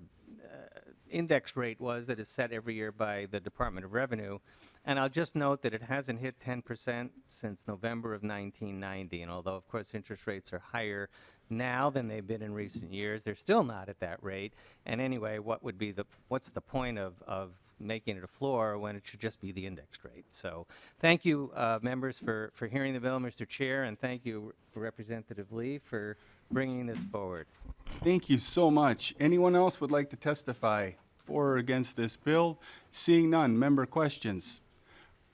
index rate was that is set every year by the Department of Revenue. And I'll just note that it hasn't hit 10% since November of 1990. And although, of course, interest rates are higher now than they've been in recent years, they're still not at that rate. And anyway, what's the point of making it a floor when it should just be the indexed rate? So thank you, members, for hearing the bill, Mr. Chair, and thank you, Representative Lee, for bringing this forward. Thank you so much. Anyone else would like to testify for or against this bill? Seeing none, member questions.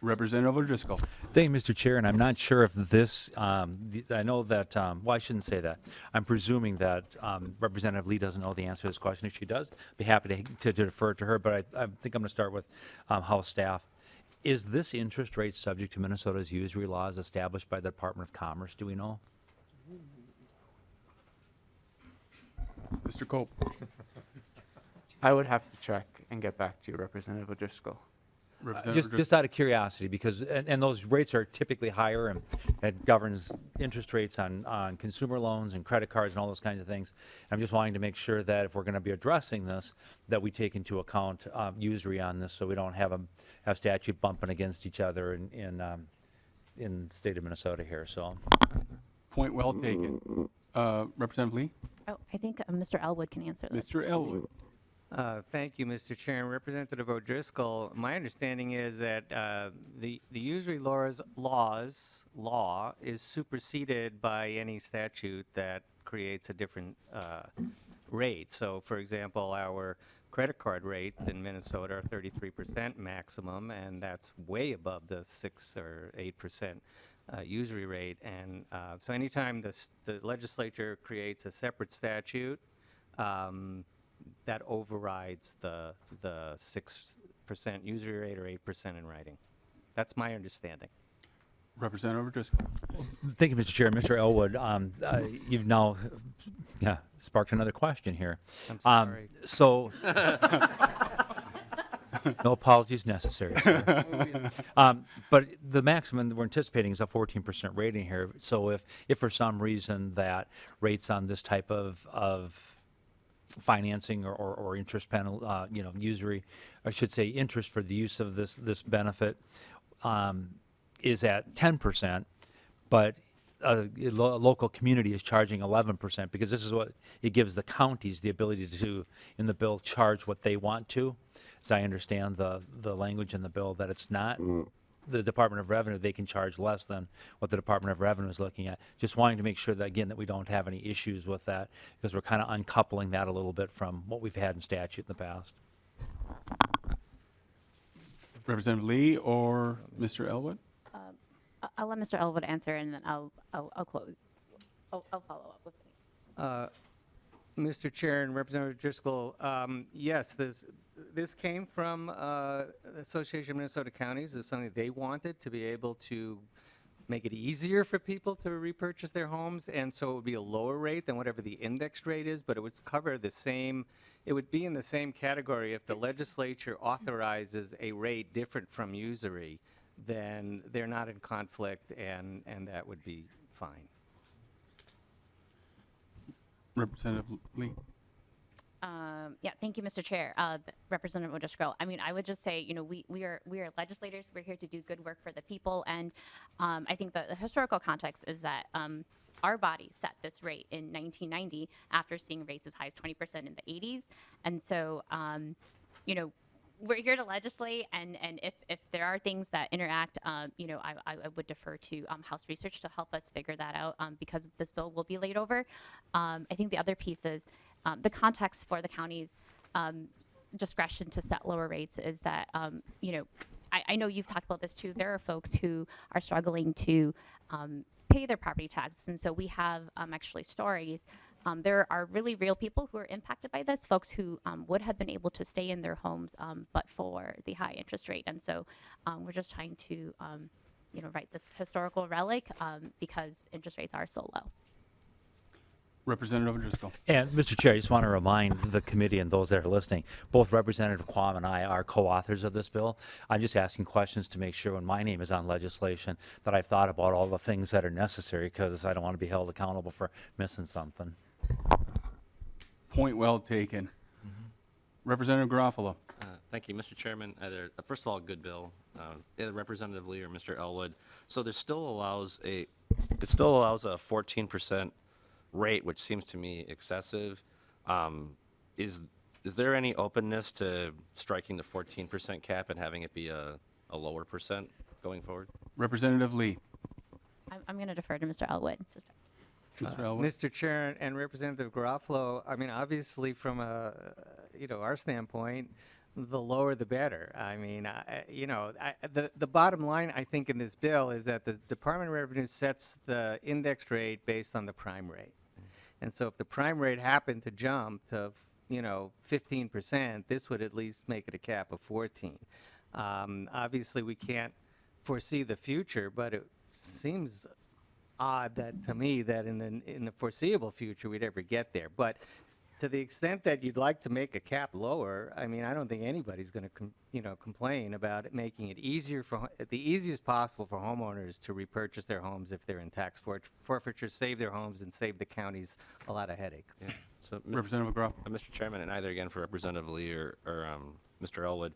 Representative O'Driscoll. Thank you, Mr. Chair, and I'm not sure if this, I know that, well, I shouldn't say that. I'm presuming that Representative Lee doesn't know the answer to this question. If she does, be happy to defer to her, but I think I'm going to start with House staff. Is this interest rate subject to Minnesota's usury laws established by the Department of Commerce? Do we know? Mr. Cope. I would have to check and get back to you, Representative O'Driscoll. Just out of curiosity, because and those rates are typically higher, and it governs interest rates on consumer loans and credit cards and all those kinds of things. I'm just wanting to make sure that if we're going to be addressing this, that we take into account usury on this, so we don't have statute bumping against each other in the state of Minnesota here. So, Point well taken. Representative Lee. Oh, I think Mr. Elwood can answer this. Mr. Elwood. Thank you, Mr. Chair. And Representative O'Driscoll, my understanding is that the usury law is superseded by any statute that creates a different rate. So, for example, our credit card rates in Minnesota are 33% maximum, and that's way above the 6 or 8% usury rate. And so anytime the legislature creates a separate statute, that overrides the 6% usury rate or 8% in writing. That's my understanding. Representative O'Driscoll. thank you, Mr. Chair. Mr. Elwood, you've now sparked another question here. I'm sorry. So, no apologies necessary, sir. But the maximum that we're anticipating is a 14% rating here. So if for some reason that rates on this type of financing or interest penalty, usury, I should say interest for the use of this benefit is at 10%, but a local community is charging 11% because this is what it gives the counties the ability to, in the bill, charge what they want to. As I understand the language in the bill, that it's not the Department of Revenue, they can charge less than what the Department of Revenue is looking at. Just wanting to make sure that, again, that we don't have any issues with that because we're kind of uncoupling that a little bit from what we've had in statute in the past. Representative Lee or Mr. Elwood? I'll let Mr. Elwood answer, and then I'll close. I'll follow up with Mr. Chair and Representative Driscoll, yes, this came from Association of Minnesota Counties. It's something they wanted to be able to make it easier for people to repurchase their homes, and so it would be a lower rate than whatever the indexed rate is, but it would cover the same, it would be in the same category if the legislature authorizes a rate different from usury, then they're not in conflict, and that would be fine. Representative Lee? Yeah, thank you, Mr. Chair. Representative O'Driscoll. I mean, I would just say, we are legislators. We're here to do good work for the people, and I think the historical context is that our body set this rate in 1990 after seeing rates as high as 20% in the 80s, and so, we're here to legislate, and if there are things that interact, I would defer to House research to help us figure that out because this bill will be laid over. I think the other piece is the context for the county's discretion to set lower rates is that, I know you've talked about this too. There are folks who are struggling to pay their property taxes, and so we have actually stories. There are really real people who are impacted by this, folks who would have been able to stay in their homes but for the high interest rate. And so we're just trying to, write this historical relic because interest rates are so low. Representative Driscoll. And Mr. Chair, I just want to remind the committee and those that are listening, both Representative Quam and I are co-authors of this bill. I'm just asking questions to make sure when my name is on legislation that I've thought about all the things that are necessary because I don't want to be held accountable for missing something. Point well taken. Representative Garofalo. Thank you, Mr. Chairman. First of all, good bill. Either Representative Lee or Mr. Elwood. So there still allows a 14% rate, which seems to me excessive. Is there any openness to striking the 14% cap and having it be a lower percent going forward? Representative Lee. I'm going to defer to Mr. Elwood. Mr. Elwood. Mr. Chair and Representative Garofalo, I mean, obviously from our standpoint, the lower the better. I mean, the bottom line, I think, in this bill is that the Department of Revenue sets the index rate based on the prime rate. And so if the prime rate happened to jump to, 15%, this would at least make it a cap of 14. Obviously, we can't foresee the future, but it seems odd to me that in the foreseeable future we'd ever get there. But to the extent that you'd like to make a cap lower, I mean, I don't think anybody's going to complain about it making it easier the easiest possible for homeowners to repurchase their homes if they're in tax forfeiture, save their homes, and save the counties a lot of headache. Yeah. So, Representative McGraw. Mr. Chairman, and either again for Representative Lee or Mr. Elwood,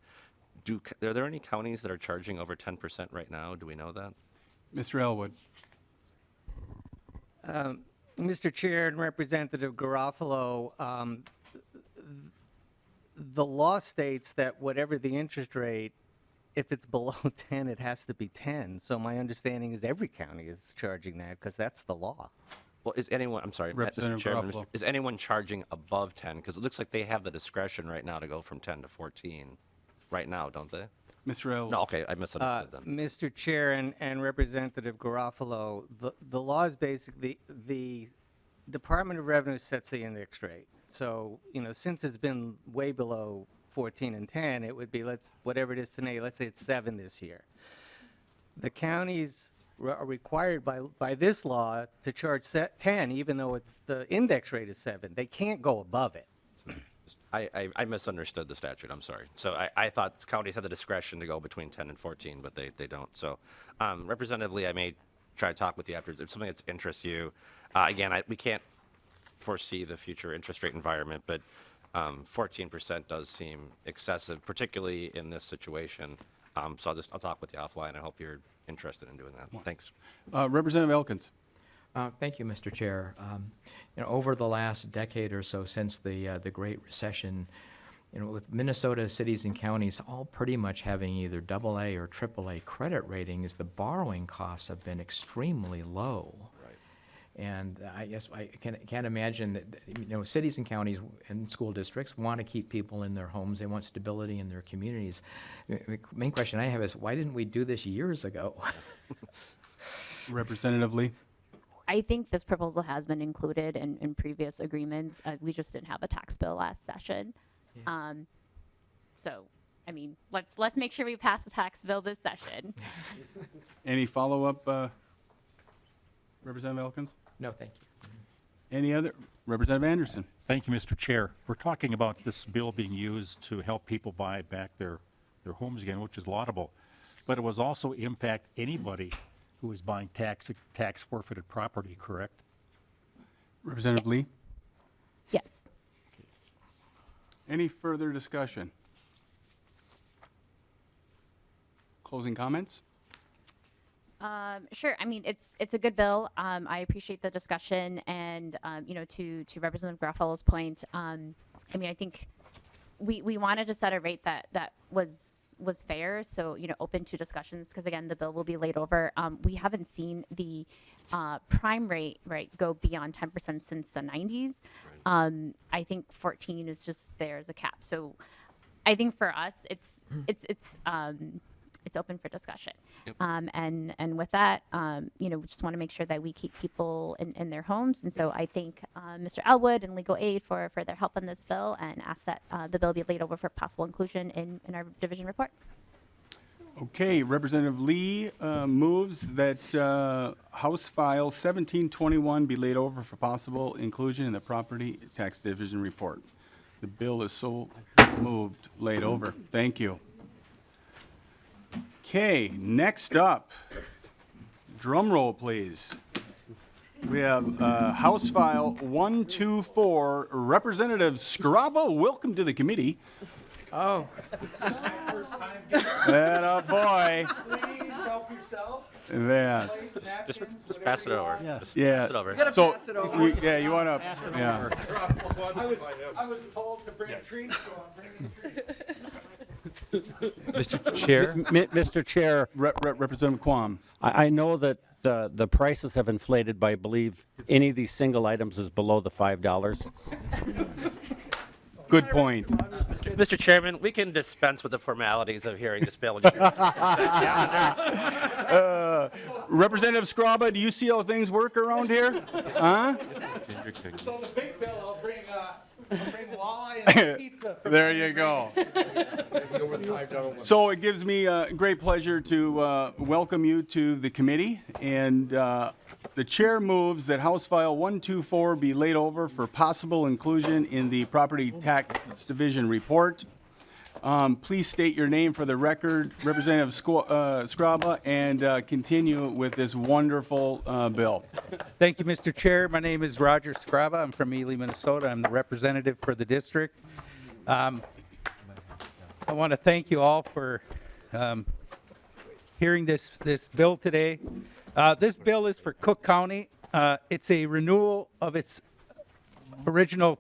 are there any counties that are charging over 10% right now? Do we know that? Mr. Elwood. Mr. Chair and Representative Garofalo, the law states that whatever the interest rate, if it's below 10, it has to be 10. So my understanding is every county is charging that because that's the law. Well, I'm sorry, Mr. Chairman, is anyone charging above 10? Because it looks like they have the discretion right now to go from 10 to 14 right now, don't they? Mr. Elwood. No, okay, I misunderstood them. Mr. Chair and Representative Garofalo, the law is basically the Department of Revenue sets the index rate. So, since it's been way below 14 and 10, it would be, whatever it is today, let's say it's 7 this year. The counties are required by this law to charge 10, even though the index rate is 7. They can't go above it. I misunderstood the statute, I'm sorry. So I thought counties had the discretion to go between 10 and 14, but they don't. So Representative Lee, I may try to talk with you after if something that interests you. Again, we can't foresee the future interest rate environment, but 14% does seem excessive, particularly in this situation. So I'll talk with you offline. I hope you're interested in doing that. Thanks. Representative Elkins. Thank you, Mr. Chair. Over the last decade or so since the Great Recession, with Minnesota cities and counties all pretty much having either AA or AAA credit ratings, the borrowing costs have been extremely low. And I guess I can't imagine that, cities and counties and school districts want to keep people in their homes. They want stability in their communities. The main question I have is, why didn't we do this years ago? Representative Lee. I think this proposal has been included in previous agreements. We just didn't have a tax bill last session. So, I mean, let's make sure we pass a tax bill this session. Any follow-up, Representative Elkins? No, thank you. Any other? Representative Anderson. Thank you, Mr. Chair. We're talking about this bill being used to help people buy back their homes again, which is laudable. But it was also impact anybody who is buying tax forfeited property, correct? Representative Lee. Yes. Any further discussion? Closing comments? Sure. I mean, it's a good bill. I appreciate the discussion, and to Representative Garofalo's point, I mean, I think we wanted to set a rate that was fair. So open to discussions, because again, the bill will be laid over. We haven't seen the prime rate go beyond 10% since the 90s. I think 14 is just there as a cap. So I think for us, it's open for discussion. Yep. And with that, we just want to make sure that we keep people in their homes. And so I thank Mr. Elwood and Legal Aid for their help on this bill, and ask that the bill be laid over for possible inclusion in our division report. Okay, Representative Lee moves that House File 1721 be laid over for possible inclusion in the Property Tax Division report. The bill is so moved, laid over. Thank you. Okay, next up, drum roll, please. We have House File 124, Representative Skraba. Welcome to the committee. Oh. Atta boy. Please help yourself. Yes. Just pass it over. Yeah. Just Yeah. pass it over. So, pass it over. yeah, you want to, yeah. I was told to bring a treat, so I'm bringing a treat. Mr. Chair? Mr. Chair, Representative Quam. I know that the prices have inflated, but I believe any of these single items is below the $5. Good point. Mr. Chairman, we can dispense with the formalities of hearing this bill. Representative Skraba, do you see how things work around here? Huh? So the big bill, I'll bring walleye and pizza. There you go. So it gives me great pleasure to welcome you to the committee, and the chair moves that House File 124 be laid over for possible inclusion in the Property Tax Division report. Please state your name for the record, Representative Skraba, and continue with this wonderful bill. Thank you, Mr. Chair. My name is Roger Skraba. I'm from Ely, Minnesota. I'm the representative for the district. I want to thank you all for hearing this bill today. This bill is for Cook County. It's a renewal of its original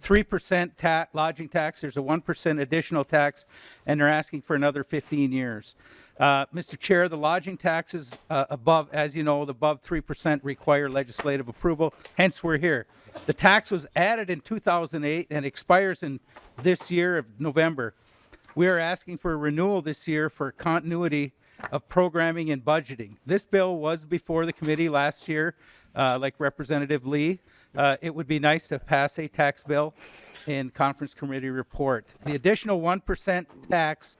3% lodging tax. There's a 1% additional tax, and they're asking for another 15 years. Mr. Chair, the lodging taxes above, as you know, the above 3% require legislative approval, hence we're here. The tax was added in 2008 and expires in this year of November. We are asking for a renewal this year for continuity of programming and budgeting. This bill was before the committee last year, like Representative Lee. It would be nice to pass a tax bill in conference committee report. The additional 1% tax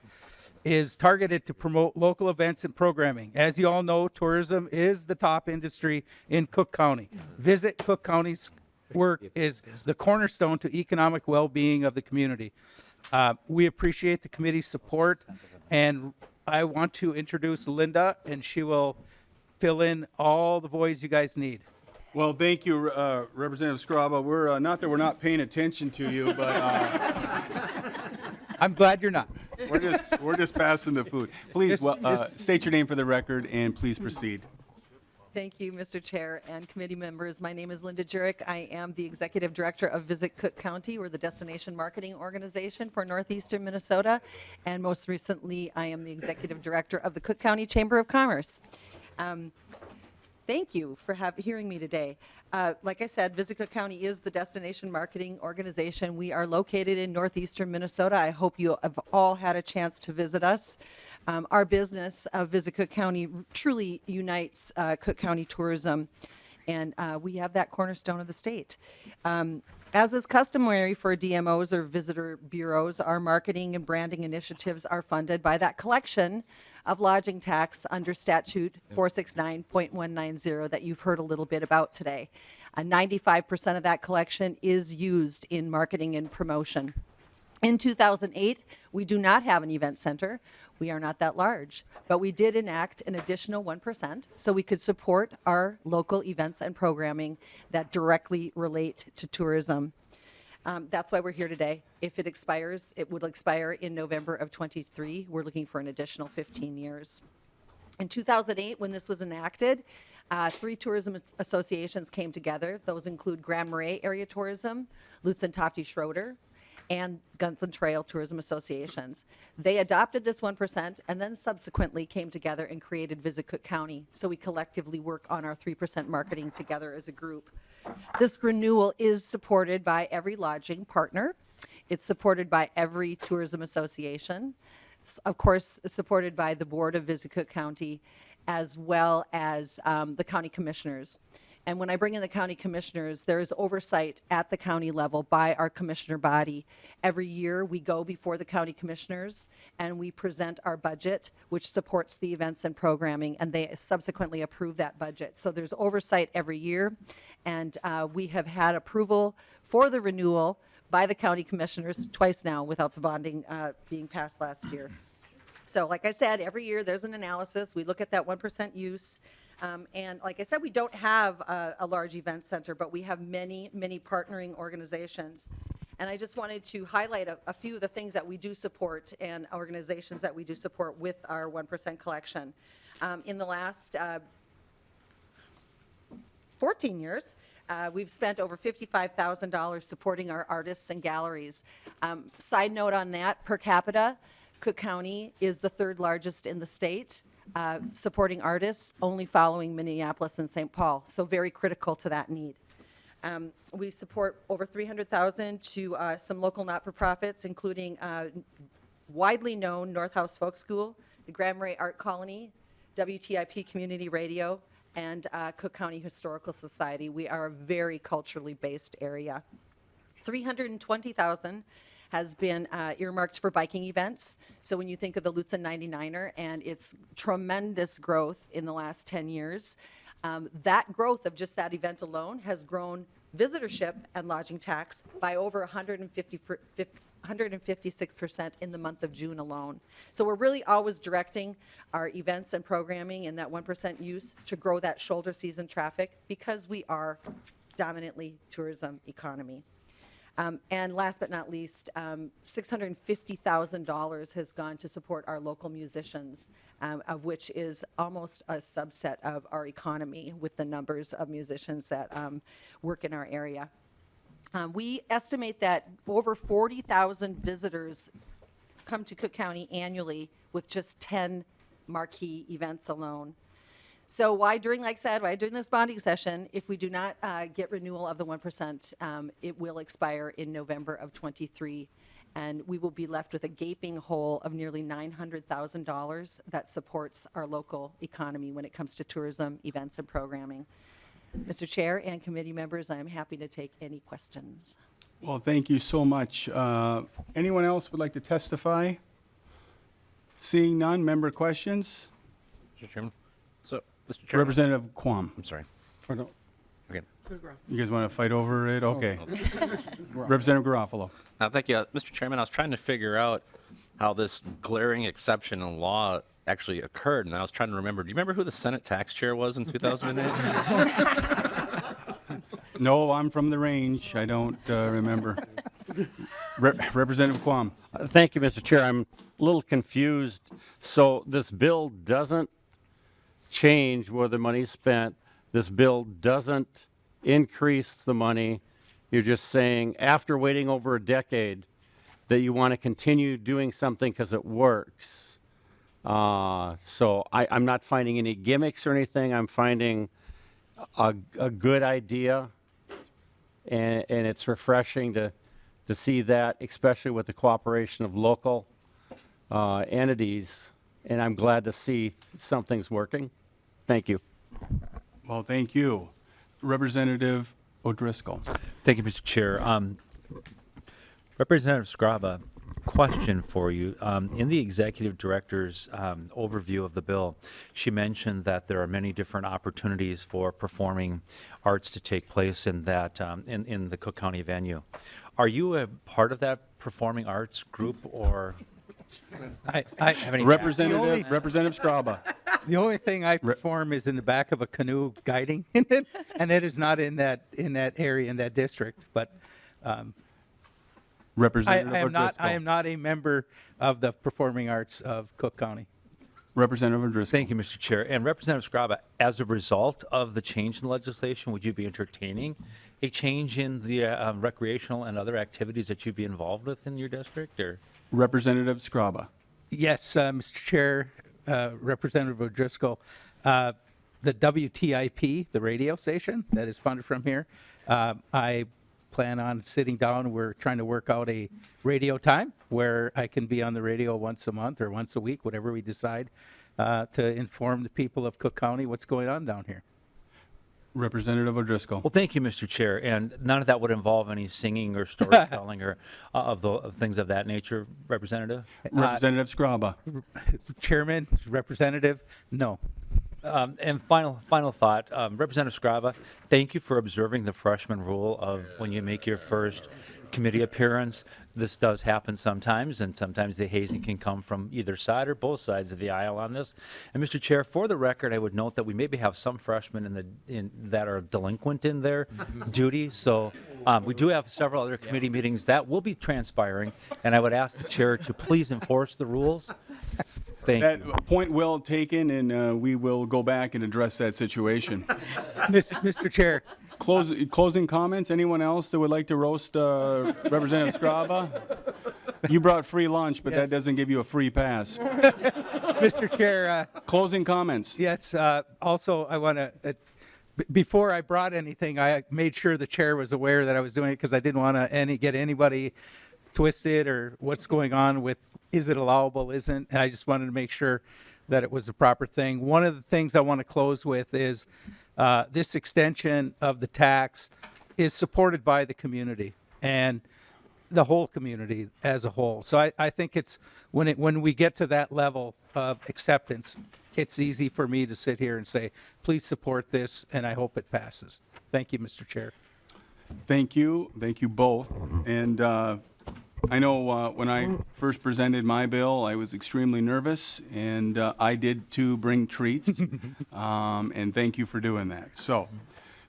is targeted to promote local events and programming. As you all know, tourism is the top industry in Cook County. Visit Cook County's work is the cornerstone to economic well-being of the community. We appreciate the committee's support, and I want to introduce Linda, and she will fill in all the voids you guys need. Well, thank you, Representative Skraba. We're, not that we're not paying attention to you, but I'm glad you're not. we're just passing the food. Please, state your name for the record and please proceed. Thank you, Mr. Chair and committee members. My name is Linda Jurek. I am the Executive Director of Visit Cook County. We're the destination marketing organization for Northeastern Minnesota. And most recently, I am the Executive Director of the Cook County Chamber of Commerce. Thank you for hearing me today. Like I said, Visit Cook County is the destination marketing organization. We are located in northeastern Minnesota. I hope you have all had a chance to visit us. Our business of Visit Cook County truly unites Cook County tourism, and we have that cornerstone of the state. As is customary for DMOs or visitor bureaus, our marketing and branding initiatives are funded by that collection of lodging tax under statute 469.190 that you've heard a little bit about today. 95% of that collection is used in marketing and promotion. In 2008, we do not have an event center. We are not that large, but we did enact an additional 1% so we could support our local events and programming that directly relate to tourism. That's why we're here today. If it expires, it would expire in November of 23. We're looking for an additional 15 years. In 2008, when this was enacted, 3 tourism associations came together. Those include Grand Marais Area Tourism, Lutz and Tofty Schroeder, and Gunflint Trail Tourism Associations. They adopted this 1% and then subsequently came together and created Visit Cook County. So we collectively work on our 3% marketing together as a group. This renewal is supported by every lodging partner. It's supported by every tourism association. Of course, supported by the board of Visit Cook County, as well as the county commissioners. And when I bring in the county commissioners, there is oversight at the county level by our commissioner body. Every year, we go before the county commissioners and we present our budget, which supports the events and programming, and they subsequently approve that budget. So there's oversight every year, and we have had approval for the renewal by the county commissioners twice now without the bonding being passed last year. So like I said, every year there's an analysis. We look at that 1% use. And like I said, we don't have a large event center, but we have many, many partnering organizations. And I just wanted to highlight a few of the things that we do support and organizations that we do support with our 1% collection. In the last 14 years, we've spent over $55,000 supporting our artists and galleries. Side note on that, per capita, Cook County is the 3rd largest in the state. Supporting artists, only following Minneapolis and St. Paul, so very critical to that need. We support over $300,000 to some local not-for-profits, including widely known North House Folk School, the Grand Marais Art Colony, WTIP Community Radio, and Cook County Historical Society. We are a very culturally based area. $320,000 has been earmarked for biking events. So when you think of the Lutz and 99er and its tremendous growth in the last 10 years, that growth of just that event alone has grown visitorship and lodging tax by over 156% in the month of June alone. So we're really always directing our events and programming and that 1% use to grow that shoulder season traffic because we are dominantly tourism economy. And last but not least, $650,000 has gone to support our local musicians, of which is almost a subset of our economy with the numbers of musicians that work in our area. We estimate that over 40,000 visitors come to Cook County annually with just 10 marquee events alone. So why during this bonding session, if we do not get renewal of the 1%, it will expire in November of 23, and we will be left with a gaping hole of nearly $900,000 that supports our local economy when it comes to tourism, events, and programming. Mr. Chair and committee members, I am happy to take any questions. Well, thank you so much. Anyone else would like to testify? Seeing none, member questions? Mr. Chairman. So, Mr. Chairman. Representative Quam. I'm sorry. Or no, Okay. you guys want to fight over it? Okay. Representative Garofalo. Thank you. Mr. Chairman, I was trying to figure out how this glaring exception in law actually occurred, and I was trying to remember. Do you remember who the Senate tax chair was in 2008? No, I'm from the range. I don't remember. Representative Quam. Thank you, Mr. Chair. I'm a little confused. So this bill doesn't change where the money's spent. This bill doesn't increase the money. You're just saying after waiting over a decade that you want to continue doing something because it works. So I'm not finding any gimmicks or anything. I'm finding a good idea, and it's refreshing to see that, especially with the cooperation of local entities, and I'm glad to see something's working. Thank you. Well, thank you. Representative O'Driscoll. Thank you, Mr. Chair. Representative Skraba, question for you. In the executive director's overview of the bill, she mentioned that there are many different opportunities for performing arts to take place in that in the Cook County venue. Are you a part of that performing arts group, or have any Representative Skraba. The only thing I perform is in the back of a canoe guiding, and it is not in that area, in that district. But Representative I O'Driscoll. am not a member of the performing arts of Cook County. Representative O'Driscoll. Thank you, Mr. Chair. And Representative Skraba, as a result of the change in legislation, would you be entertaining a change in the recreational and other activities that you'd be involved with in your district? Or Representative Skraba. Yes, Mr. Chair, Representative O'Driscoll, the WTIP, the radio station that is funded from here, I plan on sitting down. We're trying to work out a radio time where I can be on the radio once a month or once a week, whatever we decide, to inform the people of Cook County what's going on down here. Representative O'Driscoll. well, thank you, Mr. Chair. And none of that would involve any singing or storytelling or of things of that nature, Representative? Representative Skraba. Chairman, Representative, no. And final thought, Representative Skraba, thank you for observing the freshman rule of when you make your first committee appearance. This does happen sometimes, and sometimes the hazing can come from either side or both sides of the aisle on this. And Mr. Chair, for the record, I would note that we maybe have some freshmen that are delinquent in their duty. So we do have several other committee meetings that will be transpiring, and I would ask the chair to please enforce the rules. Thank you. That point well taken, and we will go back and address that situation. Mr. Chair, Closing comments? Anyone else that would like to roast Representative Skraba? You brought free lunch, but that doesn't give you a free pass. Mr. Chair, Closing comments? yes, also I want to, before I brought anything, I made sure the chair was aware that I was doing it because I didn't want to get anybody twisted or what's going on with, is it allowable, isn't, and I just wanted to make sure that it was the proper thing. One of the things I want to close with is this extension of the tax is supported by the community and the whole community as a whole. So I think it's when we get to that level of acceptance, it's easy for me to sit here and say, please support this, and I hope it passes. Thank you, Mr. Chair. Thank you both. And I know when I first presented my bill, I was extremely nervous, and I did too bring treats. And thank you for doing that. So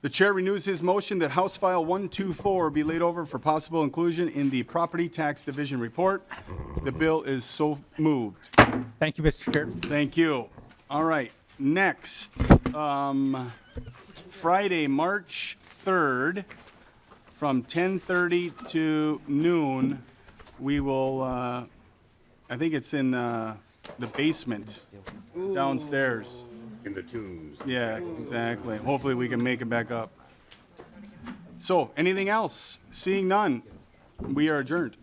the chair renews his motion that House File 124 be laid over for possible inclusion in the Property Tax Division report. The bill is so moved. Thank you, Mr. Chair. Thank you. All right, next, Friday, March 3rd, from 10:30 to noon, we will, I think it's in the basement downstairs. In the tombs. Yeah, exactly. Hopefully we can make it back up. So, anything else? Seeing none, we are adjourned.